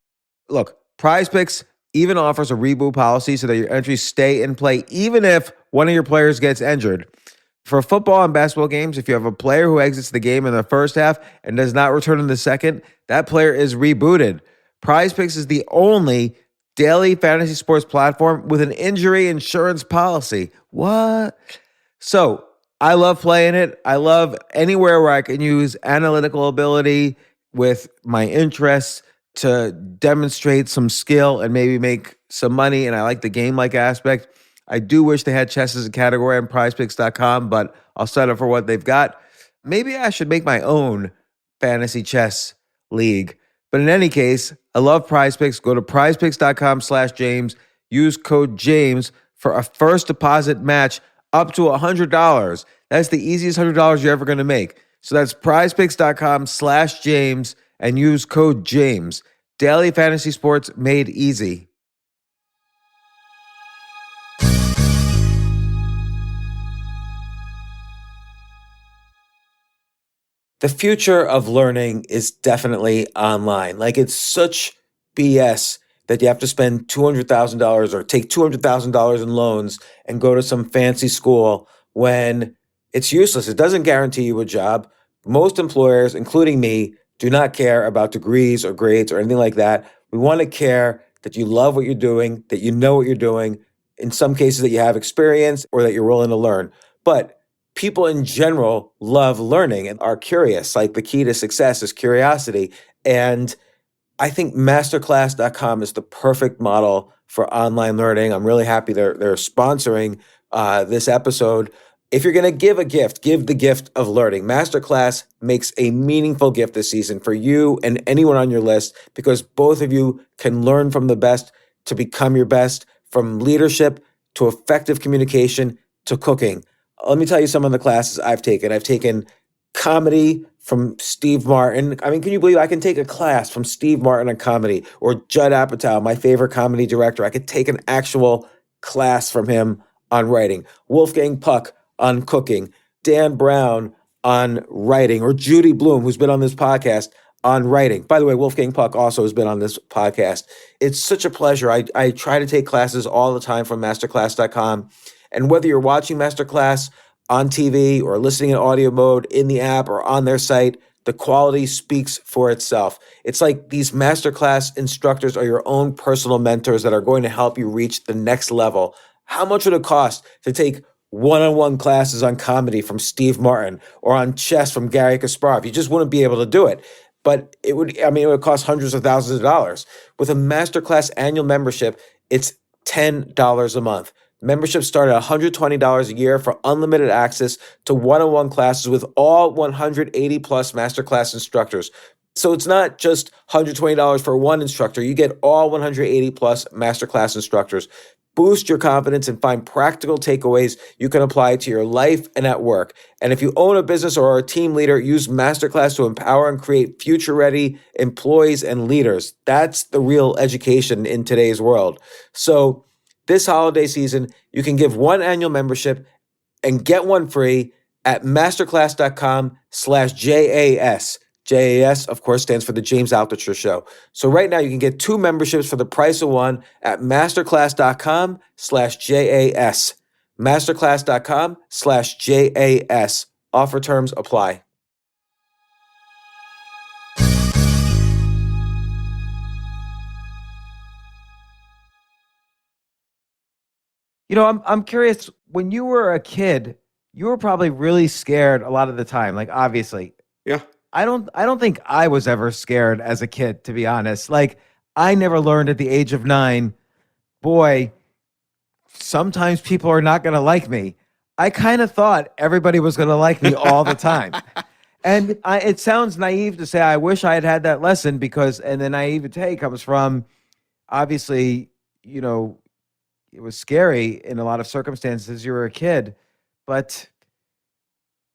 Speaker 1: Look, Prize Picks even offers a reboot policy so that your entries stay in play even if one of your players gets injured. For football and basketball games, if you have a player who exits the game in the first half and does not return in the second, that player is rebooted. PrizePicks is the only daily fantasy sports platform with an injury insurance policy. What? So I love playing it. I love anywhere where I can use analytical ability with my interests to demonstrate some skill and maybe make some money. And I like the game-like aspect. I do wish they had chess as a category on prizepicks.com, but I'll settle for what they've got. Maybe I should make my own fantasy chess league. But in any case, I love PrizePicks. Go to prizepicks.com/James. Use code James for a first deposit match up to $100. That's the easiest $100 you're ever going to make. So that's prizepicks.com/James and use code James. Daily fantasy sports made easy. The future of learning is definitely online. Like, it's such BS that you have to spend $200,000 or take $200,000 in loans and go to some fancy school when it's useless. It doesn't guarantee you a job. Most employers, including me, do not care about degrees or grades or anything like that. We want to care that you love what you're doing, that you know what you're doing, in some cases that you have experience or that you're willing to learn. But people in general love learning and are curious. Like, the key to success is curiosity. And I think masterclass.com is the perfect model for online learning. I'm really happy they're sponsoring this episode. If you're going to give a gift, give the gift of learning. Masterclass makes a meaningful gift this season for you and anyone on your list, because both of you can learn from the best to become your best, from leadership to effective communication to cooking. Let me tell you some of the classes I've taken. I've taken comedy from Steve Martin. I mean, can you believe I can take a class from Steve Martin on comedy, or Judd Apatow, my favorite comedy director? I could take an actual class from him on writing. Wolfgang Puck on cooking. Dan Brown on writing, or Judy Bloom, who's been on this podcast, on writing. By the way, Wolfgang Puck also has been on this podcast. It's such a pleasure. I try to take classes all the time from masterclass.com. And whether you're watching Masterclass on TV or listening in audio mode in the app or on their site, the quality speaks for itself. It's like these Masterclass instructors are your own personal mentors that are going to help you reach the next level. How much would it cost to take one-on-one classes on comedy from Steve Martin or on chess from Gary Kasparov? You just wouldn't be able to do it. But it would cost hundreds of thousands of dollars. With a Masterclass annual membership, it's $10 a month. Memberships start at $120 a year for unlimited access to one-on-one classes with all 180 plus Masterclass instructors. So it's not just $120 for one instructor. You get all 180 plus Masterclass instructors. Boost your confidence and find practical takeaways you can apply to your life and at work. And if you own a business or are a team leader, use Masterclass to empower and create future-ready employees and leaders. That's the real education in today's world. So this holiday season, you can give one annual membership and get one free at masterclass.com/JAS. JAS, of course, stands for the James Altucher Show. So right now you can get two memberships for the price of one at masterclass.com/JAS. Masterclass.com/JAS. Offer terms apply. You know, I'm curious, when you were a kid, you were probably really scared a lot of the time. Like, obviously.
Speaker 4: Yeah.
Speaker 1: I don't think I was ever scared as a kid, to be honest. Like, I never learned at the age of 9, boy, sometimes people are not going to like me. I kind of thought everybody was going to like me all the time. And it sounds naive to say I wish I had had that lesson, because, and the naivete comes from, obviously, you know, it was scary in a lot of circumstances. You were a kid, but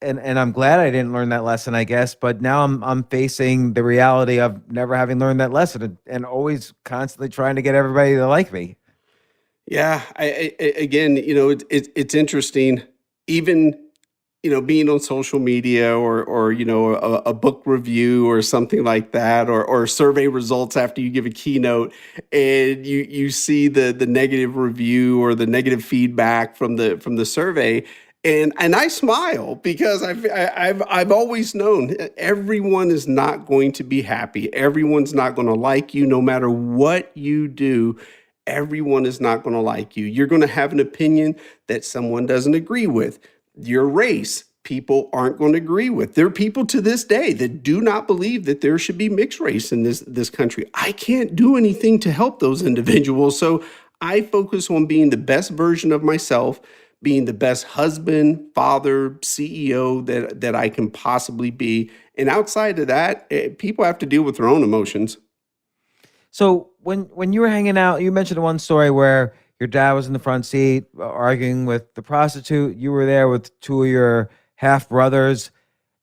Speaker 1: and I'm glad I didn't learn that lesson, I guess. But now I'm facing the reality of never having learned that lesson, and always constantly trying to get everybody to like me.
Speaker 4: Yeah. I again, it's interesting. Even being on social media or a book review or something like that, or survey results after you give a keynote, and you see the negative review or the negative feedback from the survey, and I smile because I've always known everyone is not going to be happy. Everyone's not going to like you, no matter what you do. Everyone is not going to like you. You're going to have an opinion that someone doesn't agree with. Your race, people aren't going to agree with. There are people to this day that do not believe that there should be mixed race in this country. I can't do anything to help those individuals. So I focus on being the best version of myself, being the best husband, father, CEO that I can possibly be. And outside of that, people have to deal with their own emotions.
Speaker 1: So when you were hanging out, you mentioned one story where your dad was in the front seat arguing with the prostitute. You were there with two of your half brothers.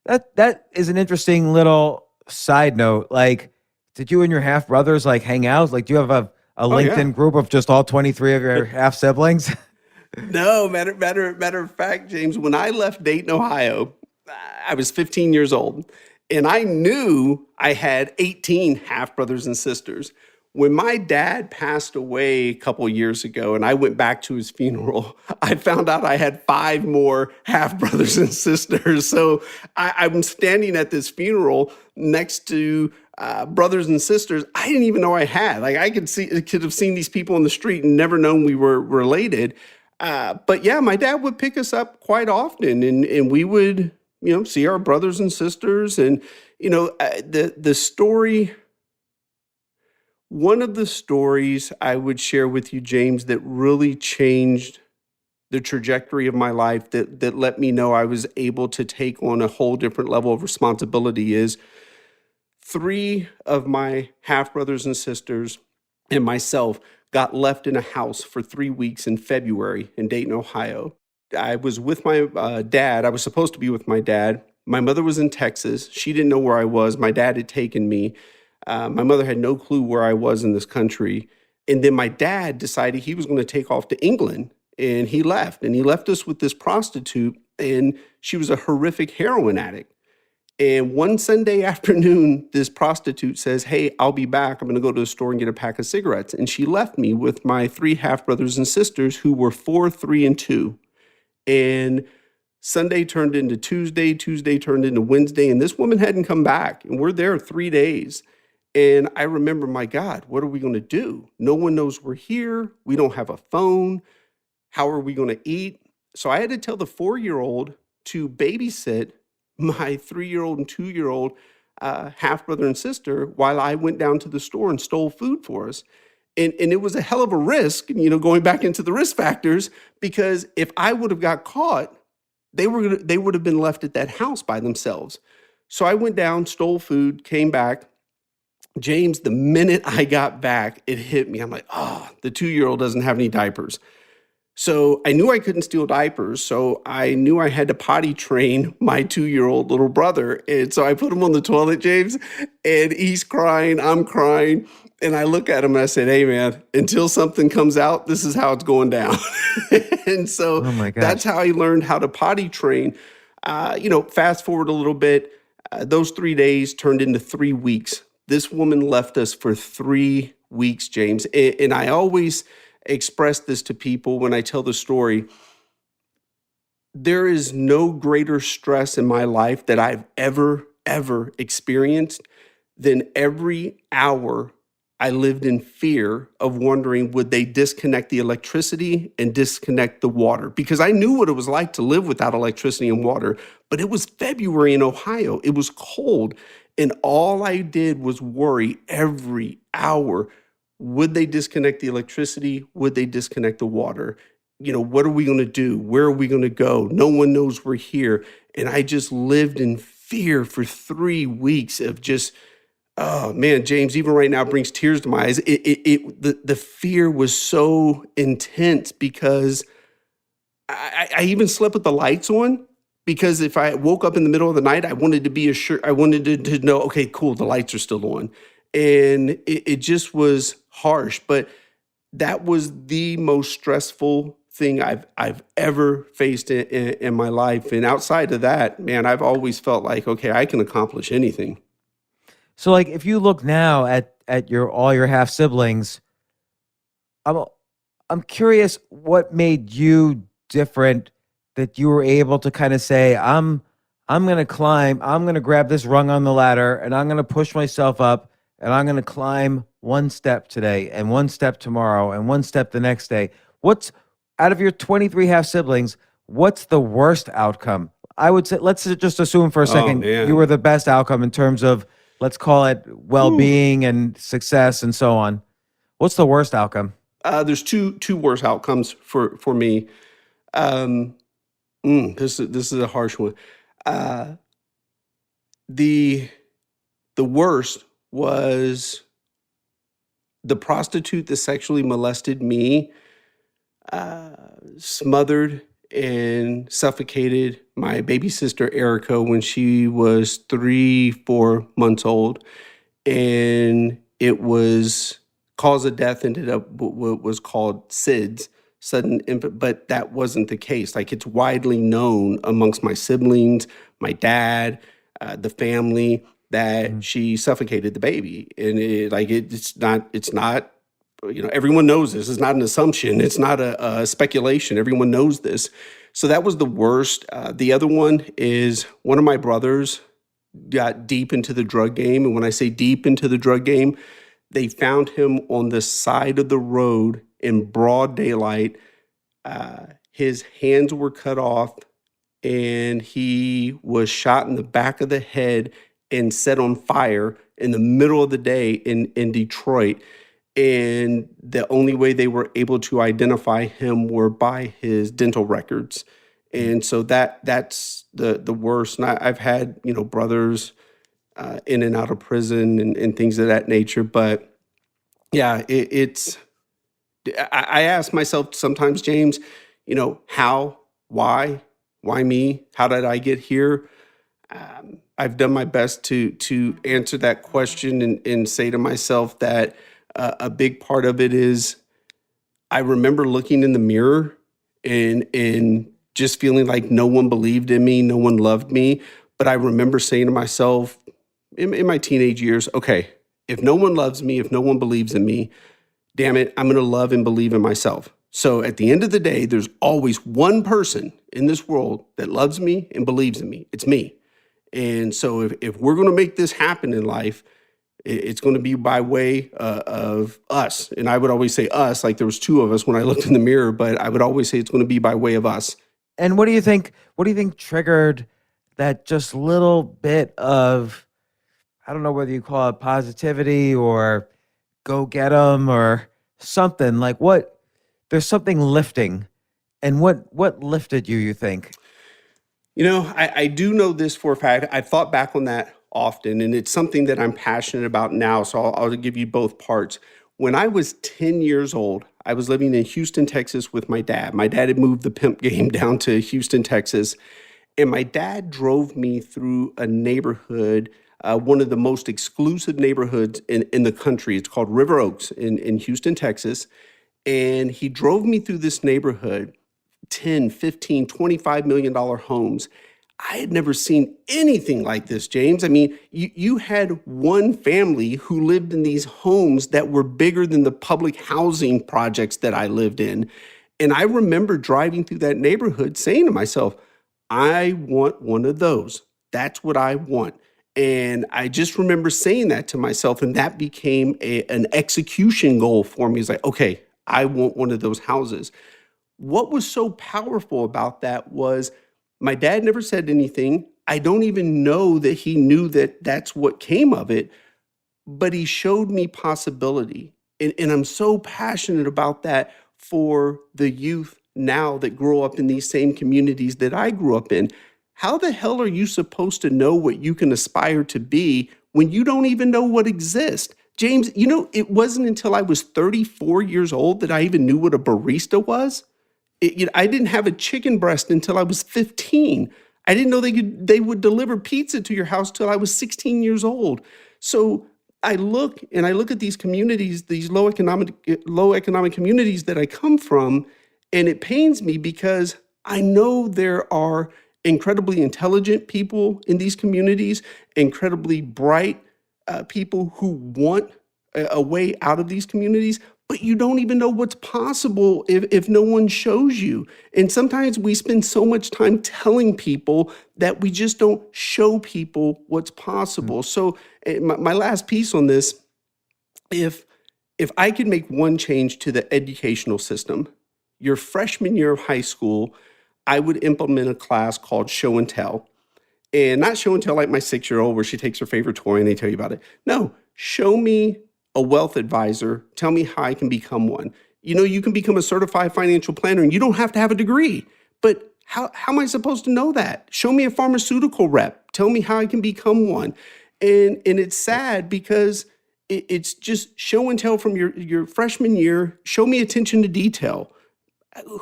Speaker 1: That is an interesting little side note. Like, did you and your half brothers like hang out? Like, do you have a LinkedIn group of just all 23 of your half siblings?
Speaker 4: No, matter of fact, James, when I left Dayton, Ohio, I was 15 years old, and I knew I had 18 half brothers and sisters. When my dad passed away a couple of years ago and I went back to his funeral, I found out I had 5 more half brothers and sisters. So I'm standing at this funeral next to brothers and sisters I didn't even know I had. Like, I could have seen these people on the street and never known we were related. But yeah, my dad would pick us up quite often, and we would, see our brothers and sisters. And, the story, one of the stories I would share with you, James, that really changed the trajectory of my life, that let me know I was able to take on a whole different level of responsibility, is 3 of my half brothers and sisters and myself got left in a house for 3 weeks in February in Dayton, Ohio. I was with my dad. I was supposed to be with my dad. My mother was in Texas. She didn't know where I was. My dad had taken me. My mother had no clue where I was in this country. And then my dad decided he was going to take off to England, and he left. And he left us with this prostitute, and she was a horrific heroin addict. And one Sunday afternoon, this prostitute says, "Hey, I'll be back. I'm going to go to the store and get a pack of cigarettes." And she left me with my 3 half brothers and sisters, who were 4, 3, and 2. And Sunday turned into Tuesday. Tuesday turned into Wednesday. And this woman hadn't come back. And we're there 3 days. And I remember, my God, what are we going to do? No one knows we're here. We don't have a phone. How are we going to eat? So I had to tell the 4-year-old to babysit my 3-year-old and 2-year-old half brother and sister while I went down to the store and stole food for us. And it was a hell of a risk, going back into the risk factors, because if I would have got caught, they would have been left at that house by themselves. So I went down, stole food, came back. James, the minute I got back, it hit me. I'm like, the 2-year-old doesn't have any diapers. So I knew I couldn't steal diapers. So I knew I had to potty train my 2-year-old little brother. And so I put him on the toilet, James, and he's crying, I'm crying. And I look at him and I said, "Hey, man, until something comes out, this is how it's going down." And so that's how I learned how to potty train. Fast forward a little bit, those 3 days turned into 3 weeks. This woman left us for 3 weeks, James. And I always express this to people when I tell the story. There is no greater stress in my life that I've ever experienced than every hour I lived in fear of wondering, would they disconnect the electricity and disconnect the water? Because I knew what it was like to live without electricity and water, but it was February in Ohio. It was cold. And all I did was worry every hour. Would they disconnect the electricity? Would they disconnect the water? What are we going to do? Where are we going to go? No one knows we're here. And I just lived in fear for 3 weeks of just, oh man, James, even right now it brings tears to my eyes. The fear was so intense because I even slept with the lights on, because if I woke up in the middle of the night, I wanted to be assured, I wanted to know, okay, cool, the lights are still on. And it just was harsh, but that was the most stressful thing I've ever faced in my life. And outside of that, man, I've always felt like, okay, I can accomplish anything.
Speaker 1: So like if you look now at your all your half siblings, I'm curious what made you different that you were able to kind of say, I'm gonna climb, I'm gonna grab this rung on the ladder and I'm gonna push myself up and I'm gonna climb one step today and one step tomorrow and one step the next day. What's out of your 23 half siblings, what's the worst outcome? I would say, let's just assume for a second
Speaker 4: man.
Speaker 1: you were the best outcome in terms of, let's call it well-being and success and so on. What's the worst outcome?
Speaker 4: There's two worst outcomes for me. This is a harsh one. The worst was the prostitute that sexually molested me, smothered and suffocated my baby sister Erica when she was 3-4 months old, and it was cause of death ended up what was called SIDS, sudden infant, but that wasn't the case. Like, it's widely known amongst my siblings, my dad, the family, that she suffocated the baby, and it's not. Everyone knows this. It's not an assumption. It's not a speculation. Everyone knows this. So that was the worst. The other one is one of my brothers got deep into the drug game. And when I say deep into the drug game, they found him on the side of the road in broad daylight. His hands were cut off and he was shot in the back of the head and set on fire in the middle of the day in Detroit. And the only way they were able to identify him were by his dental records. And so that's the worst. And I've had, brothers in and out of prison and things of that nature. But yeah, I ask myself sometimes, James, how, why me? How did I get here? I've done my best to answer that question and say to myself that a big part of it is I remember looking in the mirror and just feeling like no one believed in me, no one loved me. But I remember saying to myself in my teenage years, okay, if no one loves me, if no one believes in me, damn it, I'm going to love and believe in myself. So at the end of the day, there's always one person in this world that loves me and believes in me. It's me. And so if we're going to make this happen in life, it's going to be by way of us. And I would always say us, like there was two of us when I looked in the mirror, but I would always say it's going to be by way of us.
Speaker 1: And what do you think triggered that just little bit of, I don't know whether you call it positivity or go get them or something, like there's something lifting. And what lifted you think?
Speaker 4: I do know this for a fact. I've thought back on that often, and it's something that I'm passionate about now. So I'll give you both parts. When I was 10 years old, I was living in Houston, Texas with my dad. My dad had moved the pimp game down to Houston, Texas. And my dad drove me through a neighborhood, one of the most exclusive neighborhoods in the country. It's called River Oaks in Houston, Texas. And he drove me through this neighborhood, 10, 15, $25 million homes. I had never seen anything like this, James. I mean, you had one family who lived in these homes that were bigger than the public housing projects that I lived in. And I remember driving through that neighborhood saying to myself, I want one of those. That's what I want. And I just remember saying that to myself, and that became an execution goal for me. It's like, okay, I want one of those houses. What was so powerful about that was my dad never said anything. I don't even know that he knew that that's what came of it, but he showed me possibility. And I'm so passionate about that for the youth now that grow up in these same communities that I grew up in. How the hell are you supposed to know what you can aspire to be when you don't even know what exists? James, it wasn't until I was 34 years old that I even knew what a barista was. I didn't have a chicken breast until I was 15. I didn't know they would deliver pizza to your house till I was 16 years old. So I look at these communities, these low economic communities that I come from, And it pains me because I know there are incredibly intelligent people in these communities, incredibly bright people who want a way out of these communities, but you don't even know what's possible if no one shows you. And sometimes we spend so much time telling people that we just don't show people what's possible. So my last piece on this, if I could make one change to the educational system, your freshman year of high school, I would implement a class called Show and Tell. And not show and tell like my 6-year-old where she takes her favorite toy and they tell you about it. No, show me a wealth advisor. Tell me how I can become one. You know, you can become a certified financial planner and you don't have to have a degree. But how am I supposed to know that? Show me a pharmaceutical rep. Tell me how I can become one. And it's sad because it's just show and tell from your freshman year. Show me attention to detail.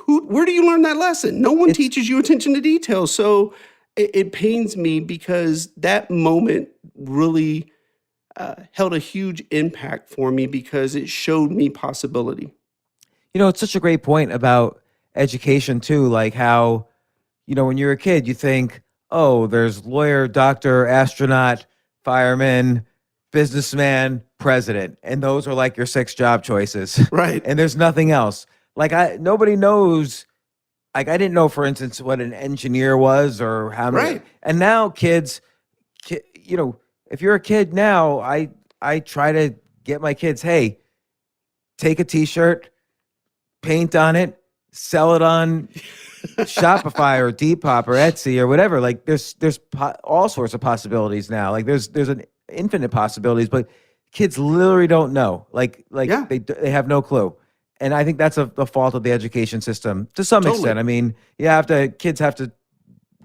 Speaker 4: Where do you learn that lesson? No one teaches you attention to detail. So it pains me because that moment really held a huge impact for me because it showed me possibility.
Speaker 1: You know, it's such a great point about education too, like how, you know, when you're a kid, you think, oh, there's lawyer, doctor, astronaut, fireman, businessman, president, and those are like your 6 job choices.
Speaker 4: Right.
Speaker 1: And there's nothing else. Like nobody knows. Like I didn't know, for instance, what an engineer was or how many.
Speaker 4: Right.
Speaker 1: And now kids, you know, if you're a kid now, I try to get my kids, hey, take a T-shirt, paint on it, sell it on Shopify or Depop or Etsy or whatever. Like there's all sorts of possibilities now. Like there's an infinite possibilities, but kids literally don't know. Like
Speaker 4: Yeah.
Speaker 1: they have no clue. And I think that's the fault of the education system to some
Speaker 4: Totally.
Speaker 1: extent. I mean, kids have to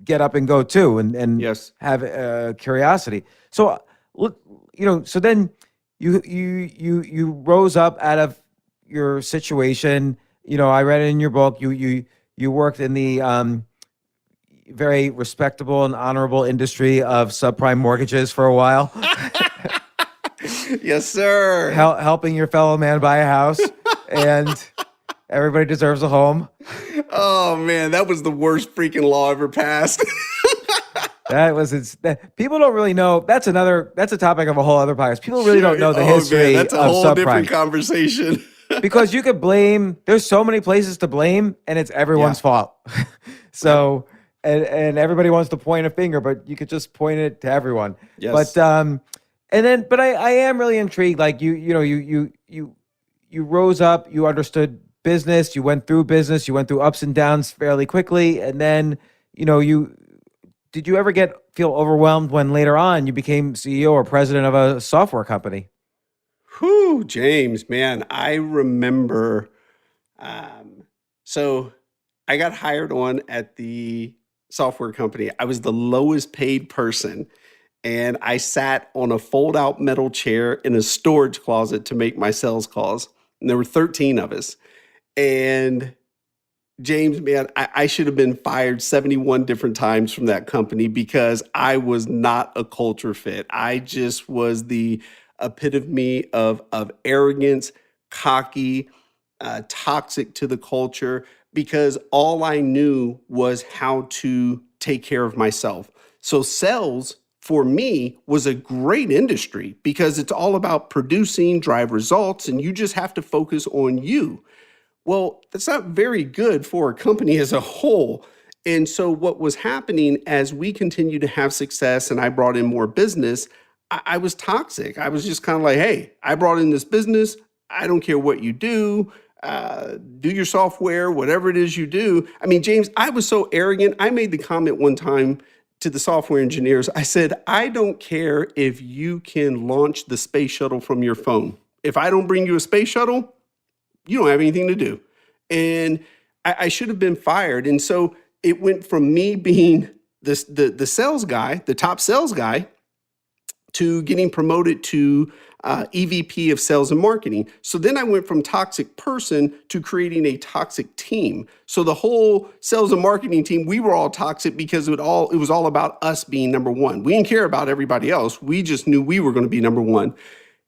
Speaker 1: get up and go too, and
Speaker 4: Yes.
Speaker 1: have curiosity. So, look, you know, so then you rose up out of your situation. You know, I read it in your book. You worked in the very respectable and honorable industry of subprime mortgages for a while,
Speaker 4: Yes, sir.
Speaker 1: helping your fellow man buy a house. And everybody deserves a home.
Speaker 4: Oh man, that was the worst freaking law ever passed.
Speaker 1: People don't really know. That's a topic of a whole other podcast. People really don't know the history
Speaker 4: That's a
Speaker 1: of
Speaker 4: whole
Speaker 1: subprime.
Speaker 4: different conversation.
Speaker 1: Because you could blame, there's so many places to blame and it's everyone's fault. So, and everybody wants to point a finger, but you could just point it to everyone.
Speaker 4: Yes.
Speaker 1: But I am really intrigued. Like you rose up, you understood business, you went through business, you went through ups and downs fairly quickly. And then, you know, did you ever feel overwhelmed when later on you became CEO or president of a software company?
Speaker 4: Whew, James, man, I remember. So I got hired on at the software company. I was the lowest paid person. And I sat on a fold-out metal chair in a storage closet to make my sales calls. And there were 13 of us. And James, man, I should have been fired 71 different times from that company because I was not a culture fit. I just was the epitome of arrogance, cocky, toxic to the culture because all I knew was how to take care of myself. So sales for me was a great industry because it's all about producing, drive results, and you just have to focus on you. Well, that's not very good for a company as a whole. And so what was happening as we continued to have success and I brought in more business, I was toxic. I was just kind of like, hey, I brought in this business. I don't care what you do. Do your software, whatever it is you do. I mean, James, I was so arrogant. I made the comment one time to the software engineers. I said, I don't care if you can launch the space shuttle from your phone. If I don't bring you a space shuttle, you don't have anything to do. And I should have been fired. And so it went from me being the sales guy, the top sales guy, to getting promoted to EVP of sales and marketing. So then I went from toxic person to creating a toxic team. So the whole sales and marketing team, we were all toxic because it was all about us being number one. We didn't care about everybody else. We just knew we were going to be number one.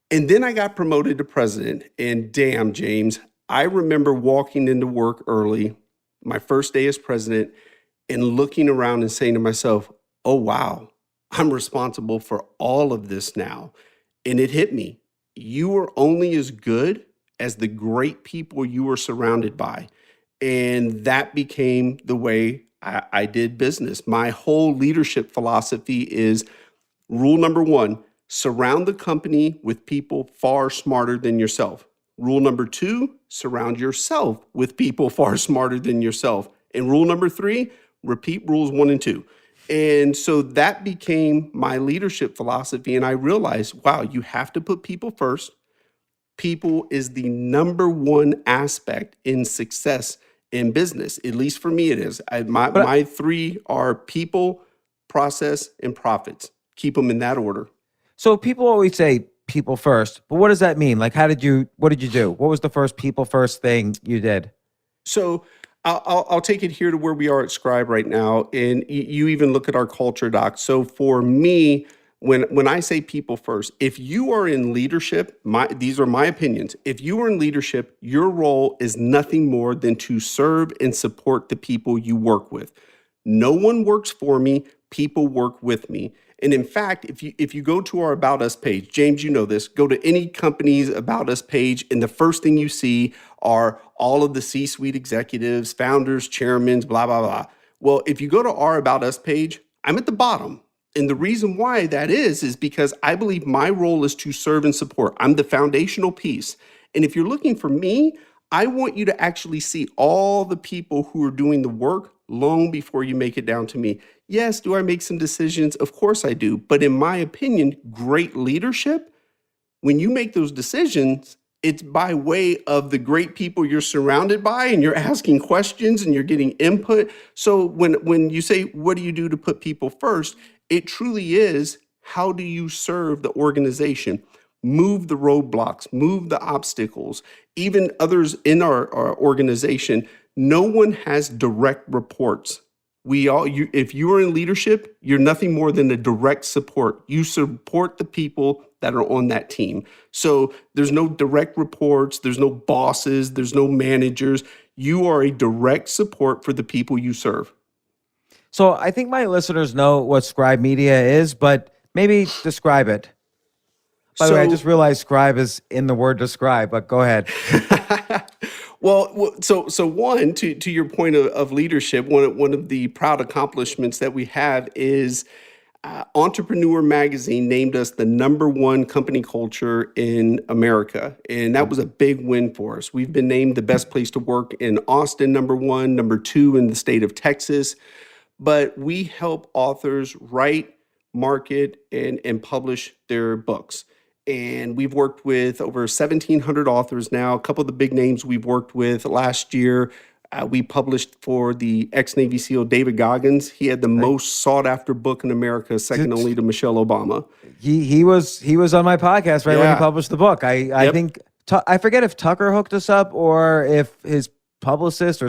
Speaker 4: And then I got promoted to president. And damn, James, I remember walking into work early my first day as president, and looking around and saying to myself, oh, wow, I'm responsible for all of this now. And it hit me. You are only as good as the great people you are surrounded by. And that became the way I did business. My whole leadership philosophy is rule number one, surround the company with people far smarter than yourself. Rule number two, surround yourself with people far smarter than yourself. And rule number three, repeat rules 1 and 2. And so that became my leadership philosophy. And I realized, wow, you have to put people first. People is the number one aspect in success in business. At least for me, it is. My three are people, process, and profits. Keep them in that order.
Speaker 1: So people always say people first, but what does that mean? Like, what did you do? What was the first people first thing you did?
Speaker 4: So I'll take it here to where we are at Scribe right now. And you even look at our culture doc. So for me, when I say people first, if you are in leadership, these are my opinions. If you are in leadership, your role is nothing more than to serve and support the people you work with. No one works for me. People work with me. And in fact, if you go to our About Us page, James, you know this, go to any company's About Us page, and the first thing you see are all of the C-suite executives, founders, chairmen, blah, blah, blah. Well, if you go to our About Us page, I'm at the bottom. And the reason why that is because I believe my role is to serve and support. I'm the foundational piece. And if you're looking for me, I want you to actually see all the people who are doing the work long before you make it down to me. Yes, do I make some decisions? Of course I do. But in my opinion, great leadership, when you make those decisions, it's by way of the great people you're surrounded by, and you're asking questions and you're getting input. So when you say, what do you do to put people first? It truly is, how do you serve the organization? Move the roadblocks, move the obstacles. Even others in our organization, no one has direct reports. If you are in leadership, you're nothing more than a direct support. You support the people that are on that team. So there's no direct reports, there's no bosses, there's no managers. You are a direct support for the people you serve.
Speaker 1: So I think my listeners know what Scribe Media is, but maybe describe it. By the way, I just realized Scribe is in the word describe, but go ahead.
Speaker 4: Well, so one, to your point of leadership, one of the proud accomplishments that we have is Entrepreneur Magazine named us the #1 company culture in America. And that was a big win for us. We've been named the best place to work in Austin, #1, #2 in the state of Texas. But we help authors write, market, and publish their books. And we've worked with over 1,700 authors now. A couple of the big names we've worked with last year, we published for the ex-Navy SEAL David Goggins. He had the most sought-after book in America, second only to Michelle Obama.
Speaker 1: He was on my podcast when he published the book. I think I forget if Tucker hooked us up or if his publicist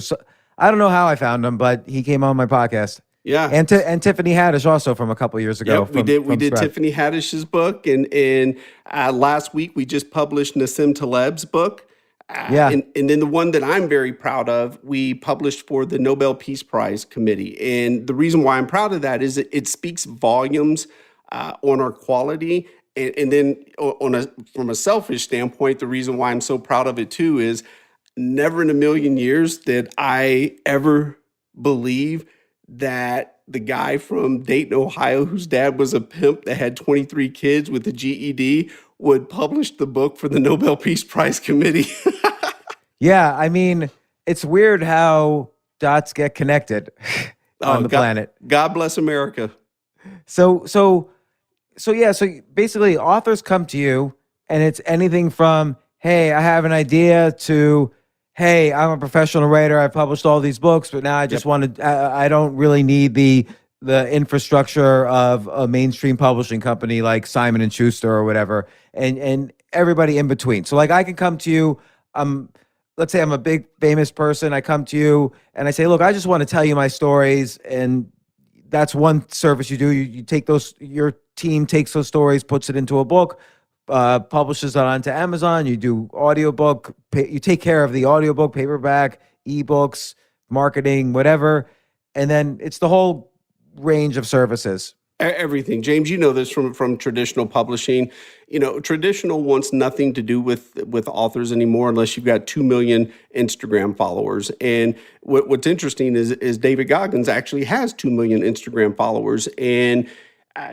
Speaker 1: I don't know how I found him, but he came on my podcast.
Speaker 4: Yeah,
Speaker 1: and Tiffany Haddish also from a couple years ago.
Speaker 4: Yep, we did Tiffany Haddish's book, and last week we just published Nassim Taleb's book. And then the one that I'm very proud of, we published for the Nobel Peace Prize Committee. And the reason why I'm proud of that is it speaks volumes on our quality. And then from a selfish standpoint, the reason why I'm so proud of it too is never in a million years did I ever believe that the guy from Dayton, Ohio, whose dad was a pimp that had 23 kids with a GED, would publish the book for the Nobel Peace Prize Committee.
Speaker 1: Yeah, I mean, it's weird how dots get connected on the planet.
Speaker 4: God bless America.
Speaker 1: So basically authors come to you and it's anything from, hey, I have an idea, to, hey, I'm a professional writer. I've published all these books, but now I just I don't really need the infrastructure of a mainstream publishing company like Simon & Schuster or whatever, and everybody in between. So like I can come to you, let's say I'm a big famous person. I come to you and I say, look, I just want to tell you my stories. And that's one service you do. You take your team takes those stories, puts it into a book, publishes it onto Amazon. You do audiobook, you take care of the audiobook, paperback, ebooks, marketing, whatever. And then it's the whole range of services.
Speaker 4: Everything. James, you know this from traditional publishing. Traditional wants nothing to do with authors anymore unless you've got 2 million Instagram followers. And what's interesting is David Goggins actually has 2 million Instagram followers. And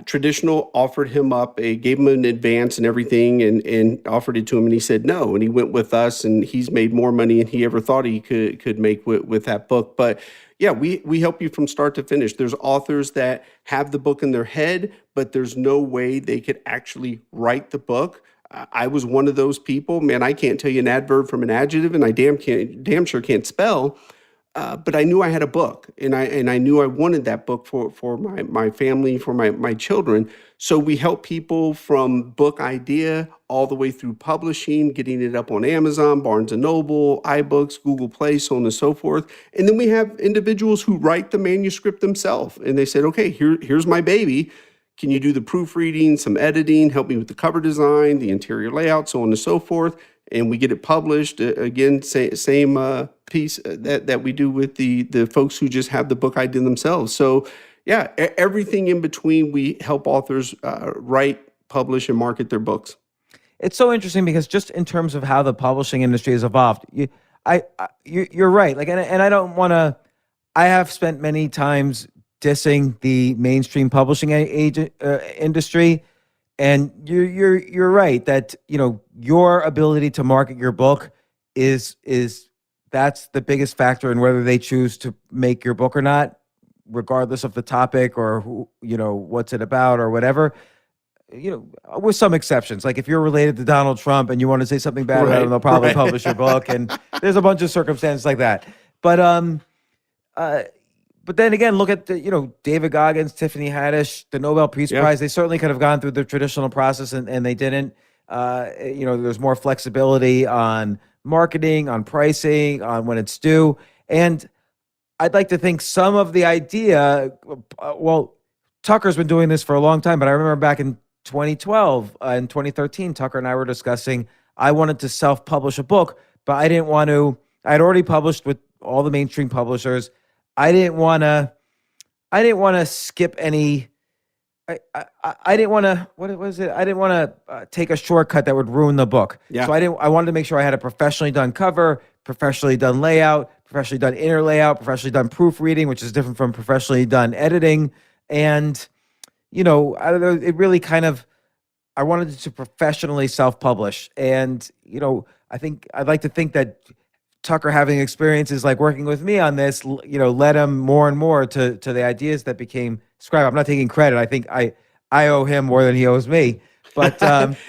Speaker 4: traditional offered him up, gave him an advance and everything, and offered it to him, and he said no. And he went with us, and he's made more money than he ever thought he could make with that book. But yeah, we help you from start to finish. There's authors that have the book in their head, but there's no way they could actually write the book. I was one of those people. Man, I can't tell you an adverb from an adjective, and I damn sure can't spell. But I knew I had a book, and I knew I wanted that book for my family, for my children. So we help people from book idea all the way through publishing, getting it up on Amazon, Barnes and Noble, iBooks, Google Play, so on and so forth. And then we have individuals who write the manuscript themselves, and they said, okay, here's my baby. Can you do the proofreading, some editing, help me with the cover design, the interior layout, so on and so forth? And we get it published. Again, same piece that we do with the folks who just have the book idea themselves. So yeah, everything in between, we help authors write, publish, and market their books.
Speaker 1: It's so interesting because just in terms of how the publishing industry has evolved, you're right. Like, and I don't want to. I have spent many times dissing the mainstream publishing industry, and you're right that your ability to market your book is that's the biggest factor in whether they choose to make your book or not, regardless of the topic or who, what's it about or whatever. With some exceptions, like if you're related to Donald Trump and you want to say something bad about him, they'll probably publish your book. And there's a bunch of circumstances like that. But then again, look at David Goggins, Tiffany Haddish, the Nobel Peace Prize. They certainly could have gone through the traditional process, and they didn't. There's more flexibility on marketing, on pricing, on when it's due. And I'd like to think some of the idea, Tucker's been doing this for a long time, but I remember back in 2012 and 2013, Tucker and I were discussing, I wanted to self-publish a book, but I didn't want to, I'd already published with all the mainstream publishers. I didn't want to skip any, I didn't want to, what was it? I didn't want to take a shortcut that would ruin the book. Yeah. So I wanted to make sure I had a professionally done cover, professionally done layout, professionally done inner layout, professionally done proofreading, which is different from professionally done editing. And, it really kind of, I wanted to professionally self-publish. And, I'd like to think that Tucker having experiences like working with me on this, led him more and more to the ideas that became Scribe. I'm not taking credit. I think I owe him more than he owes me. But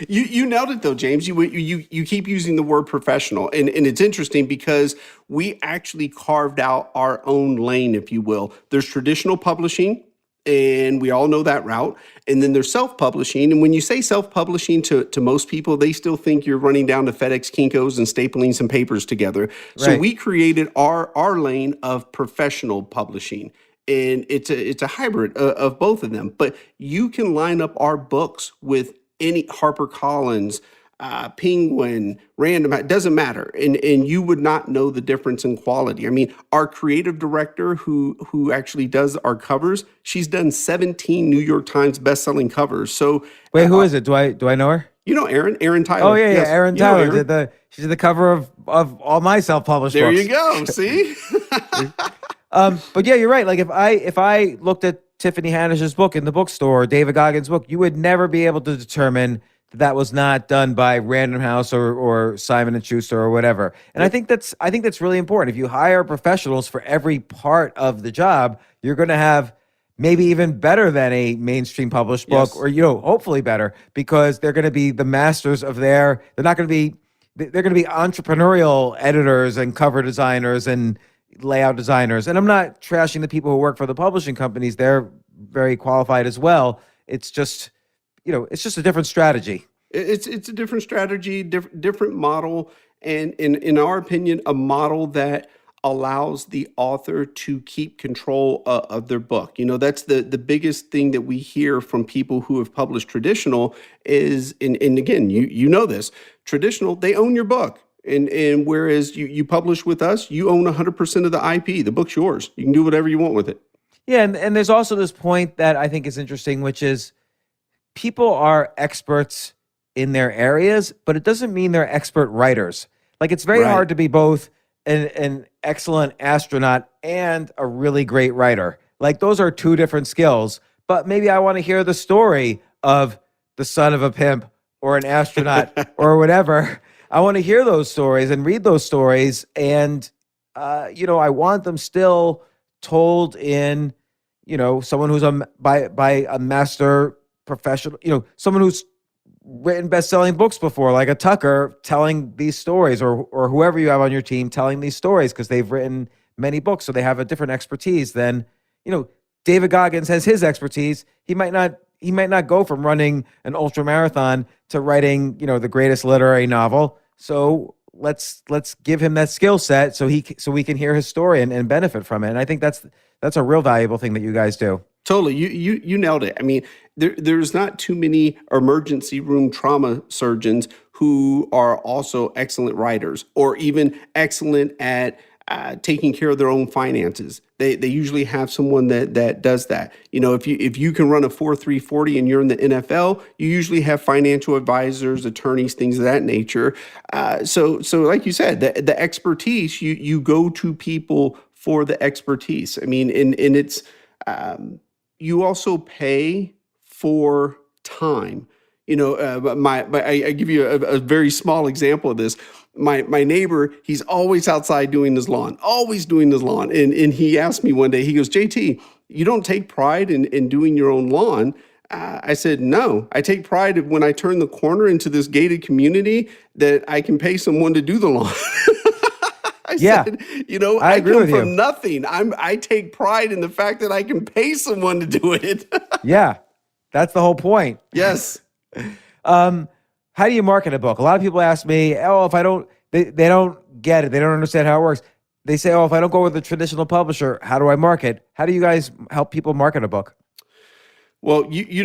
Speaker 4: you nailed it though, James. You keep using the word professional, and it's interesting because we actually carved out our own lane, if you will. There's traditional publishing, and we all know that route. And then there's self-publishing. And when you say self-publishing to most people, they still think you're running down to FedEx Kinko's and stapling some papers together. So
Speaker 1: Right.
Speaker 4: we created our lane of professional publishing. And it's a hybrid of both of them. But you can line up our books with any HarperCollins, Penguin, Random, it doesn't matter. And you would not know the difference in quality. I mean, our creative director who actually does our covers, she's done 17 New York Times bestselling covers. So
Speaker 1: wait, who is it? Do I know her?
Speaker 4: Erin Tyler.
Speaker 1: Oh yeah,
Speaker 4: Yes.
Speaker 1: Erin
Speaker 4: You know
Speaker 1: Tyler
Speaker 4: Erin.
Speaker 1: she did the cover of all my self-published
Speaker 4: There
Speaker 1: books.
Speaker 4: you go. See?
Speaker 1: But yeah, you're right. Like if I looked at Tiffany Haddish's book in the bookstore, or David Goggins' book, you would never be able to determine that was not done by Random House or Simon and Schuster or whatever. And I think that's really important. If you hire professionals for every part of the job, you're going to have maybe even better than a mainstream published book,
Speaker 4: Yes.
Speaker 1: or hopefully better, because they're going to be the masters of they're going to be entrepreneurial editors and cover designers and layout designers. And I'm not trashing the people who work for the publishing companies. They're very qualified as well. It's just, it's just a different strategy.
Speaker 4: It's a different strategy, different model, and in our opinion, a model that allows the author to keep control of their book. That's the biggest thing that we hear from people who have published traditional is, and again, you know this, traditional, they own your book. And whereas you publish with us, you own 100% of the IP. The book's yours. You can do whatever you want with it.
Speaker 1: Yeah, and there's also this point that I think is interesting, which is people are experts in their areas, but it doesn't mean they're expert writers. Like, it's very
Speaker 4: Right.
Speaker 1: hard to be both an excellent astronaut and a really great writer. Like, those are two different skills. But maybe I want to hear the story of the son of a pimp or an astronaut or whatever. I want to hear those stories and read those stories. And, I want them still told in, someone who's by a master professional, someone who's written best-selling books before, like a Tucker telling these stories, or whoever you have on your team telling these stories, because they've written many books, so they have a different expertise than, David Goggins has his expertise. He might not go from running an ultra marathon to writing, the greatest literary novel. So let's give him that skill set so we can hear his story and benefit from it. And I think that's a real valuable thing that you guys do.
Speaker 4: Totally. You nailed it. I mean, there's not too many emergency room trauma surgeons who are also excellent writers or even excellent at taking care of their own finances. They usually have someone that does that. If you can run a 4.340 and you're in the NFL, you usually have financial advisors, attorneys, things of that nature. So like you said, the expertise, you go to people for the expertise. I mean, and it's you also pay for time. I give you a very small example of this. My neighbor, he's always outside doing his lawn, And he asked me one day, he goes, JT, you don't take pride in doing your own lawn? I said, no, I take pride when I turn the corner into this gated community that I can pay someone to do the lawn. I said, I come from nothing. I take pride in the fact that I can pay someone to do it.
Speaker 1: Yeah, that's the whole point.
Speaker 4: Yes.
Speaker 1: How do you market a book? A lot of people ask me, if I don't, they don't get it. They don't understand how it works. They say, if I don't go with a traditional publisher, how do I market? How do you guys help people market a book?
Speaker 4: Well, you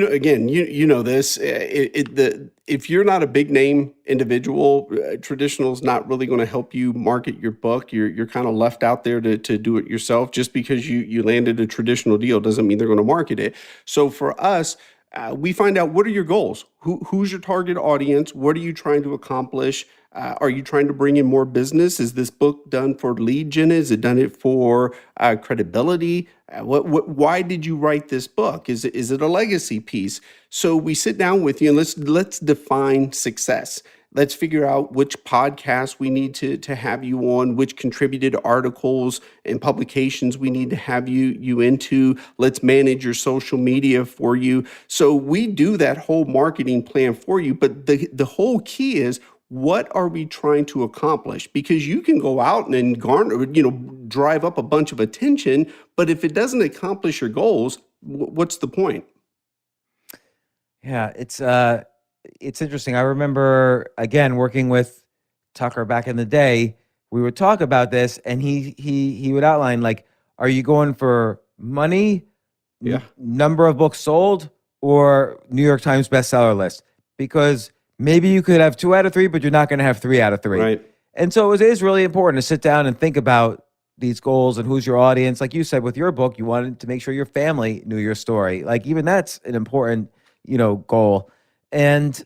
Speaker 4: know this. If you're not a big name individual, traditional is not really going to help you market your book. You're kind of left out there to do it yourself. Just because you landed a traditional deal doesn't mean they're going to market it. So for us, we find out, what are your goals? Who's your target audience? What are you trying to accomplish? Are you trying to bring in more business? Is this book done for lead gen? Is it done it for credibility? Why did you write this book? Is it a legacy piece? So we sit down with you and let's define success. Let's figure out which podcasts we need to have you on, which contributed articles and publications we need to have you into. Let's manage your social media for you. So we do that whole marketing plan for you. But the whole key is, what are we trying to accomplish? Because you can go out and garner, drive up a bunch of attention, but if it doesn't accomplish your goals, what's the point?
Speaker 1: Yeah, it's interesting. I remember, again, working with Tucker back in the day, we would talk about this, and he would outline, like, are you going for money, number of books sold, or New York Times bestseller list? Because maybe you could have 2 out of 3, but you're not going to have 3 out of 3.
Speaker 4: Right.
Speaker 1: And so it is really important to sit down and think about these goals and who's your audience. Like you said, with your book, you wanted to make sure your family knew your story. Like, even that's an important, goal. And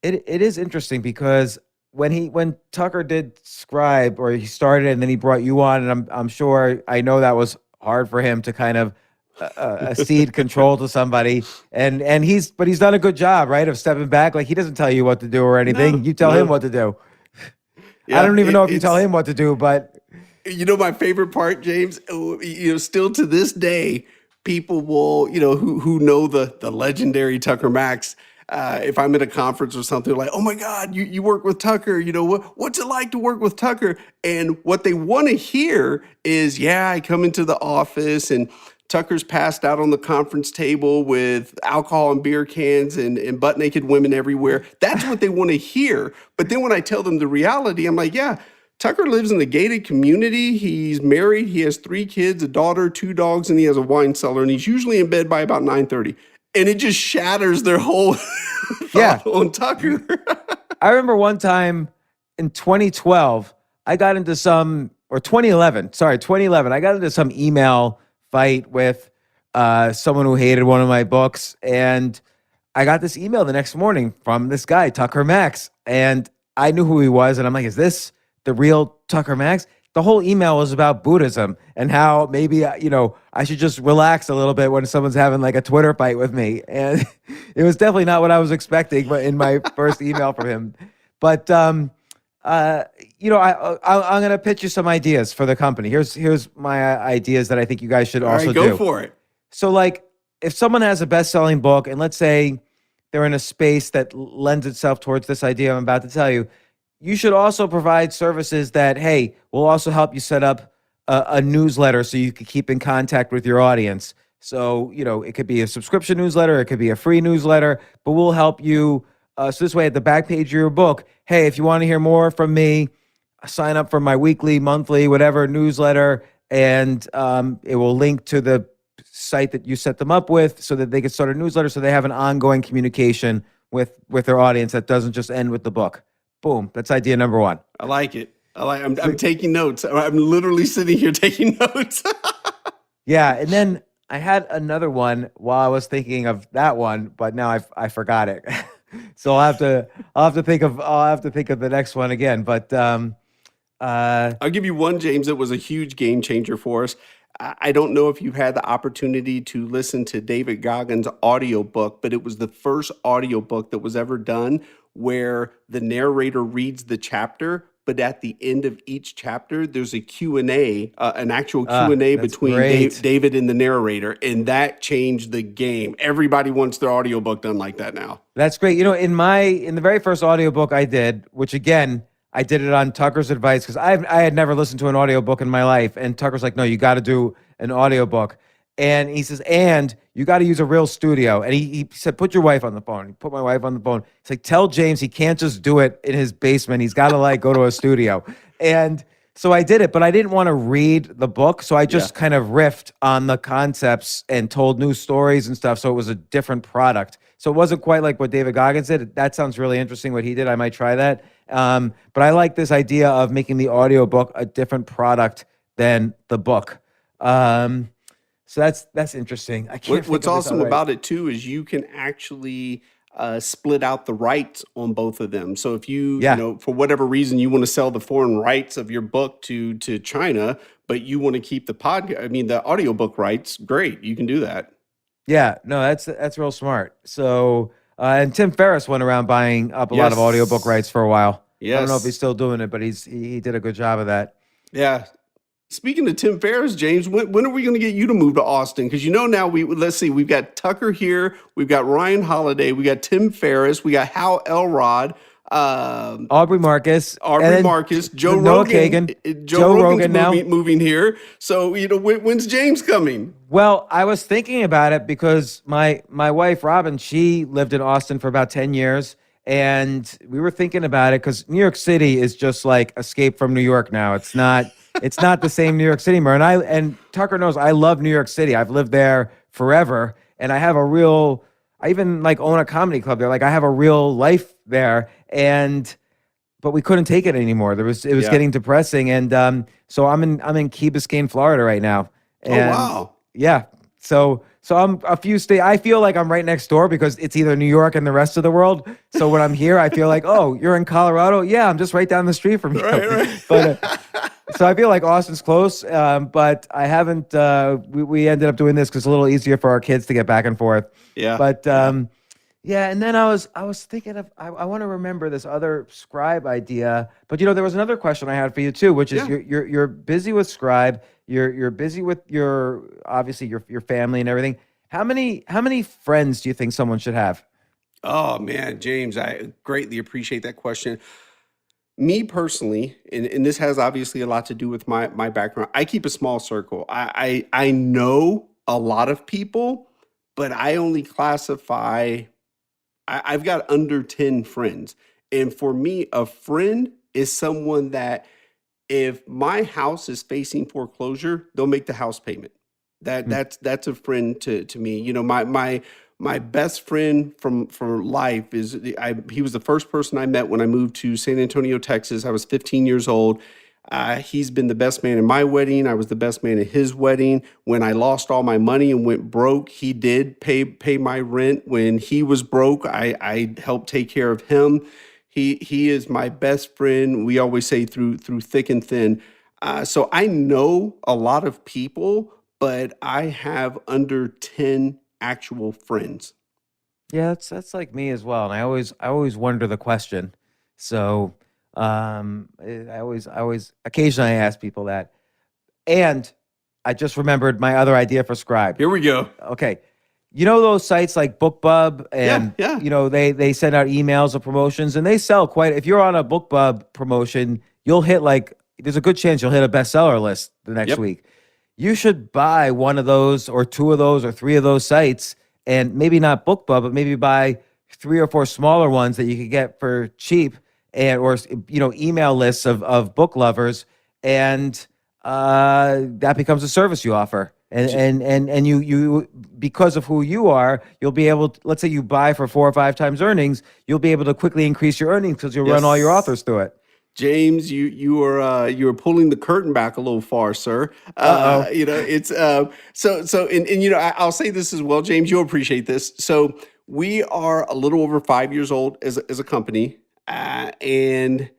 Speaker 1: it is interesting because when Tucker did Scribe, or he started and then he brought you on, and I know that was hard for him to kind of cede control to somebody, and he's done a good job, right, of stepping back. Like, he doesn't tell you what to do or anything. You tell him what to do. Yeah, I don't even know if you tell him what to do, but
Speaker 4: my favorite part, James, still to this day, people will, who know the legendary Tucker Max. If I'm at a conference or something, like, oh my God, you work with Tucker, what's it like to work with Tucker? And what they want to hear is, I come into the office and Tucker's passed out on the conference table with alcohol and beer cans and butt naked women everywhere. That's what they want to hear. But then when I tell them the reality, I'm like, Tucker lives in a gated community. He's married. He has 3 kids, a daughter, 2 dogs, and he has a wine cellar. And he's usually in bed by about 9:30. And it just shatters their whole thought on Tucker.
Speaker 1: I remember one time in 2012, I got into or 2011, I got into some email fight with someone who hated one of my books. And I got this email the next morning from this guy, Tucker Max. And I knew who he was. And I'm like, is this the real Tucker Max? The whole email was about Buddhism and how maybe, I should just relax a little bit when someone's having like a Twitter fight with me. And it was definitely not what I was expecting in my first email from him. But, I'm going to pitch you some ideas for the company. Here's my ideas that I think you guys should also do.
Speaker 4: All right, go for it.
Speaker 1: So like if someone has a best-selling book and let's say they're in a space that lends itself towards this idea I'm about to tell you, you should also provide services that, hey, will also help you set up a newsletter so you can keep in contact with your audience. So, it could be a subscription newsletter, it could be a free newsletter, but we'll help you. So this way at the back page of your book, hey, if you want to hear more from me, sign up for my weekly, monthly, whatever newsletter, and it will link to the site that you set them up with so that they can start a newsletter so they have an ongoing communication with their audience that doesn't just end with the book. Boom. That's idea number one.
Speaker 4: I like it. I'm taking notes. I'm literally sitting here taking notes.
Speaker 1: Yeah. And then I had another one while I was thinking of that one, but now I forgot it. So I'll have to think of the next one again. But
Speaker 4: I'll give you one, James, that was a huge game changer for us. I don't know if you had the opportunity to listen to David Goggins' audiobook, but it was the first audiobook that was ever done where the narrator reads the chapter, but at the end of each chapter, there's a Q&A, an actual Q&A between David and the narrator, and that changed the game. Everybody wants their audiobook done like that now.
Speaker 1: That's great. In the very first audiobook I did, which again, I did it on Tucker's advice because I had never listened to an audiobook in my life. And Tucker's like, no, you got to do an audiobook. And he says, and you got to use a real studio. And he said, put your wife on the phone. He put my wife on the phone. It's like, tell James he can't just do it in his basement. He's got to go to a studio. And so I did it, but I didn't want to read the book. So I just kind of riffed on the concepts and told new stories and stuff. So it was a different product. So it wasn't quite like what David Goggins did. That sounds really interesting what he did. I might try that. But I like this idea of making the audiobook a different product than the book. So that's interesting. I can't.
Speaker 4: What's awesome about it too is you can actually split out the rights on both of them. So if you for whatever reason you want to sell the foreign rights of your book to China, but you want to keep the the audiobook rights, great, you can do that.
Speaker 1: Yeah, no, that's real smart. So and Tim Ferriss went around buying up a lot of audiobook rights for a while. Yes. I don't know if he's still doing it, but he did a good job of that.
Speaker 4: Yeah. Speaking of Tim Ferriss, James, when are we going to get you to move to Austin? Because now let's see, we've got Tucker here, we've got Ryan Holiday, we got Tim Ferriss, we got Hal Elrod,
Speaker 1: Aubrey Marcus,
Speaker 4: Joe Rogan, Joe Rogan's moving here. So when's James coming?
Speaker 1: Well, I was thinking about it because my wife Robin, she lived in Austin for about 10 years. And we were thinking about it because New York City is just like Escape from New York now. It's not the same New York City anymore. And Tucker knows I love New York City. I've lived there forever, and I have I even own a comedy club there. I have a real life there, but we couldn't take it anymore. It was getting depressing, and so I'm in Key Biscayne, Florida right now. And,
Speaker 4: oh wow!
Speaker 1: Yeah, so I'm a few states. I feel like I'm right next door because it's either New York and the rest of the world. So when I'm here, I feel like, oh, you're in Colorado? Yeah, I'm just right down the street from you. Right. But so I feel like Austin's close, but I haven't. We ended up doing this because it's a little easier for our kids to get back and forth. Yeah. But yeah, and then I was thinking of I want to remember this other Scribe idea, but there was another question I had for you too, which is you're busy with Scribe. You're busy with your family and everything. How many friends do you think someone should have?
Speaker 4: Oh man, James, I greatly appreciate that question. Me personally, and this has obviously a lot to do with my background. I keep a small circle. I know a lot of people, but I only classify. I've got under 10 friends, and for me, a friend is someone that, if my house is facing foreclosure, they'll make the house payment. That's a friend to me. My best friend for life is he was the first person I met when I moved to San Antonio, Texas. I was 15 years old. He's been the best man in my wedding. I was the best man at his wedding. When I lost all my money and went broke, he did pay my rent. When he was broke, I helped take care of him. He is my best friend. We always say through thick and thin. So I know a lot of people, but I have under 10 actual friends.
Speaker 1: Yeah, that's like me as well. And I always wonder the question. So I always occasionally I ask people that. And I just remembered my other idea for Scribe.
Speaker 4: Here we go.
Speaker 1: Okay. You know those sites like BookBub and
Speaker 4: Yeah.
Speaker 1: you know they send out emails of promotions and they sell quite. If you're on a BookBub promotion, you'll hit there's a good chance you'll hit a bestseller list the next week. You should buy one of those or two of those or three of those sites and maybe not BookBub, but maybe buy 3 or 4 smaller ones that you could get for cheap or email lists of book lovers, and that becomes a service you offer. And you because of who you are, you'll be able to, let's say you buy for 4 or 5 times earnings, you'll be able to quickly increase your earnings because you'll run all your authors through it.
Speaker 4: James, you are pulling the curtain back a little far, sir. It's I'll say this as well, James. You'll appreciate this. So we are a little over 5 years old as a company, and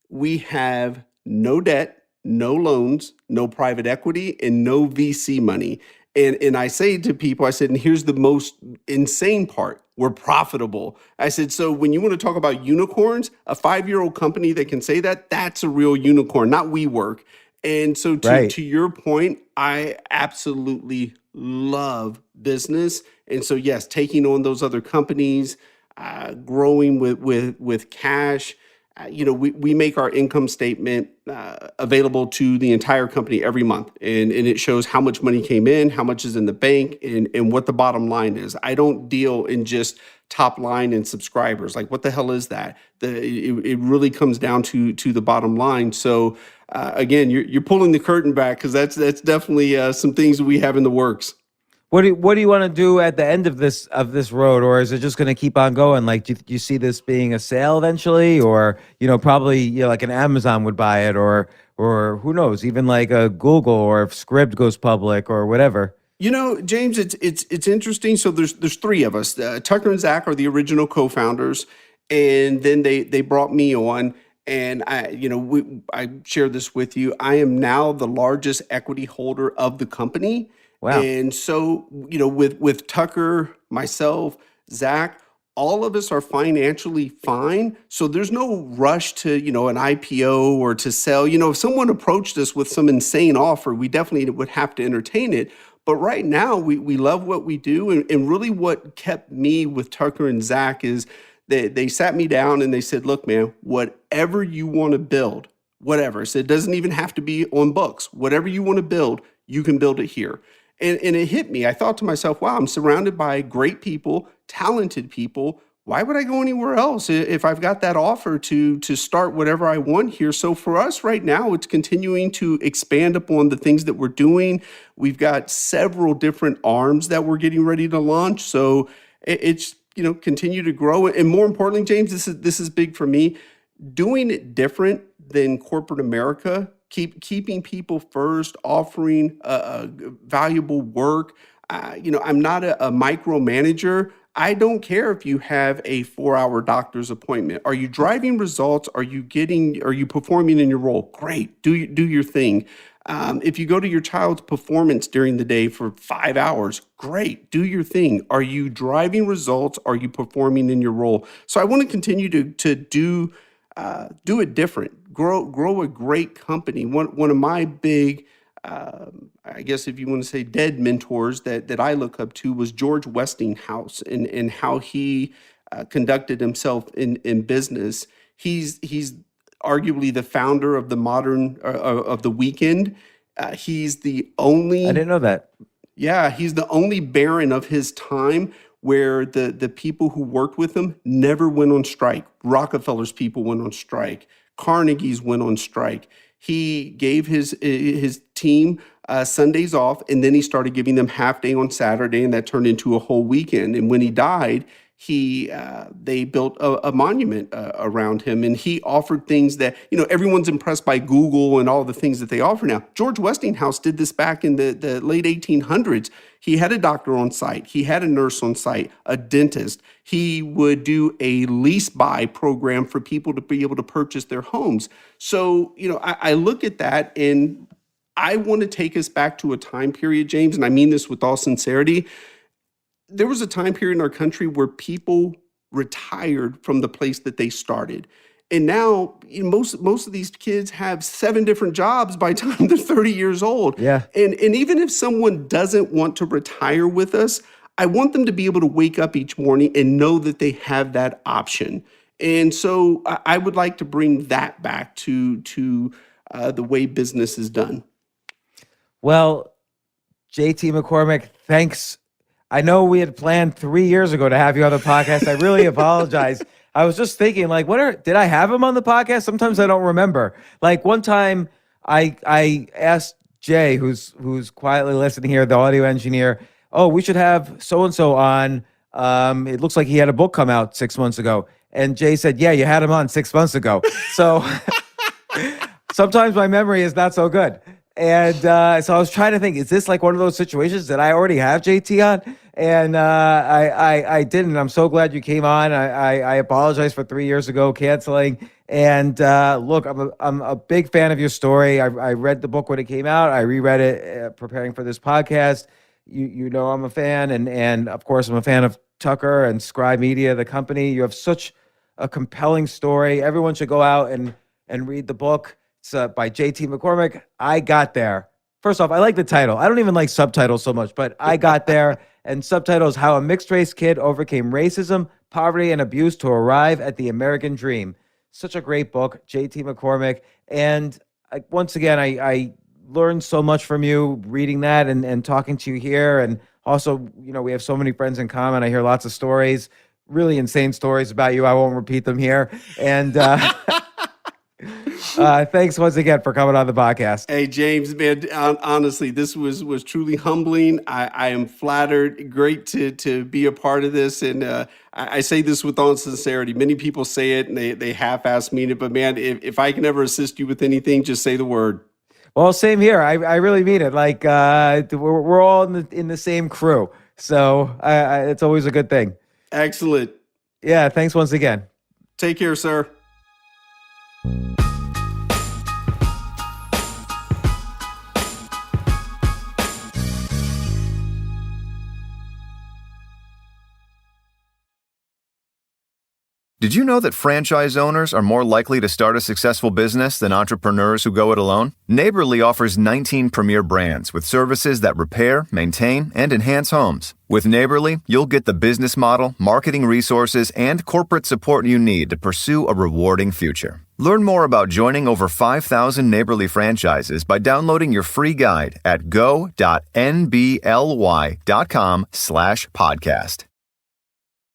Speaker 4: we have no debt, no loans, no private equity, and no VC money. And I say to people, I said, and here's the most insane part. We're profitable. I said, so when you want to talk about unicorns, a 5-year-old company that can say that, that's a real unicorn, not WeWork. And so to your point, I absolutely love business. And so, yes, taking on those other companies, growing with cash. We make our income statement available to the entire company every month. And it shows how much money came in, how much is in the bank, and what the bottom line is. I don't deal in just top line and subscribers. Like, what the hell is that? It really comes down to the bottom line. So again, you're pulling the curtain back because that's definitely some things that we have in the works.
Speaker 1: What do you want to do at the end of this road, or is it just going to keep on going? Like, do you see this being a sale eventually, or probably like an Amazon would buy it, or who knows, even like a Google, or if Scribe goes public or whatever?
Speaker 4: James, it's interesting. So there's 3 of us. Tucker and Zach are the original co-founders, and then they brought me on. And I share this with you. I am now the largest equity holder of the company.
Speaker 1: Wow.
Speaker 4: And so, with Tucker, myself, Zach, all of us are financially fine. So there's no rush to, an IPO or to sell. If someone approached us with some insane offer, we definitely would have to entertain it. But right now, we love what we do. And really what kept me with Tucker and Zach is they sat me down and they said, look, man, whatever you want to build, whatever. So it doesn't even have to be on books. Whatever you want to build, you can build it here. And it hit me. I thought to myself, wow, I'm surrounded by great people, talented people. Why would I go anywhere else if I've got that offer to start whatever I want here? So for us right now, it's continuing to expand upon the things that we're doing. We've got several different arms that we're getting ready to launch. So it's, continue to grow. And more importantly, James, this is big for me, doing it different than corporate America. Keeping people first, offering valuable work. I'm not a micromanager. I don't care if you have a 4-hour doctor's appointment. Are you driving results? Are you performing in your role? Great, do your thing. If you go to your child's performance during the day for 5 hours, great, do your thing. Are you driving results? Are you performing in your role? So I want to continue to do it different. Grow a great company. One of my big, I guess if you want to say dead mentors that I look up to was George Westinghouse and how he conducted himself in business. He's arguably the founder of the modern of the weekend. He's the only.
Speaker 1: I didn't know that.
Speaker 4: Yeah, he's the only baron of his time where the people who worked with him never went on strike. Rockefeller's people went on strike. Carnegie's went on strike. He gave his team Sundays off, and then he started giving them half day on Saturday, and that turned into a whole weekend. And when he died, they built a monument around him, and he offered things that, everyone's impressed by Google and all the things that they offer now. George Westinghouse did this back in the late 1800s. He had a doctor on site. He had a nurse on site, a dentist. He would do a lease buy program for people to be able to purchase their homes. So, I look at that, and I want to take us back to a time period, James, and I mean this with all sincerity. There was a time period in our country where people retired from the place that they started. And now most of these kids have 7 different jobs by the time they're 30 years old.
Speaker 1: Yeah.
Speaker 4: And even if someone doesn't want to retire with us, I want them to be able to wake up each morning and know that they have that option. And so I would like to bring that back to the way business is done.
Speaker 1: Well, JT McCormick, thanks. I know we had planned 3 years ago to have you on the podcast. I really apologize. I was just thinking, did I have him on the podcast? Sometimes I don't remember. Like one time I asked Jay, who's quietly listening here, the audio engineer, oh, we should have so-and-so on. It looks like he had a book come out 6 months ago. And Jay said, yeah, you had him on 6 months ago. So sometimes my memory is not so good. And so I was trying to think, is this like one of those situations that I already have JT on? And I didn't. I'm so glad you came on. I apologize for 3 years ago canceling. And look, I'm a big fan of your story. I read the book when it came out. I reread it preparing for this podcast. You know I'm a fan. And of course, I'm a fan of Tucker and Scribe Media, the company. You have such a compelling story. Everyone should go out and read the book. It's by JT McCormick. I Got There. First off, I like the title. I don't even like subtitles so much, but I Got There. And subtitles, How a Mixed Race Kid Overcame Racism, Poverty, and Abuse to Arrive at the American Dream. Such a great book, JT McCormick. And once again, I learned so much from you reading that and talking to you here. And also, we have so many friends in common. I hear lots of stories, really insane stories about you. I won't repeat them here. And thanks once again for coming on the podcast.
Speaker 4: Hey, James, man, honestly, this was truly humbling. I am flattered. Great to be a part of this. And I say this with all sincerity. Many people say it and they half-ass mean it. But man, if I can ever assist you with anything, just say the word.
Speaker 1: Well, same here. I really mean it. Like we're all in the same crew. So it's always a good thing.
Speaker 4: Excellent.
Speaker 1: Yeah, thanks once again.
Speaker 4: Take care, sir.
Speaker 6: Did you know that franchise owners are more likely to start a successful business than entrepreneurs who go it alone? Neighborly offers 19 premier brands with services that repair, maintain, and enhance homes. With Neighborly, you'll get the business model, marketing resources, and corporate support you need to pursue a rewarding future. Learn more about joining over 5,000 Neighborly franchises by downloading your free guide at go.nbly.com/podcast.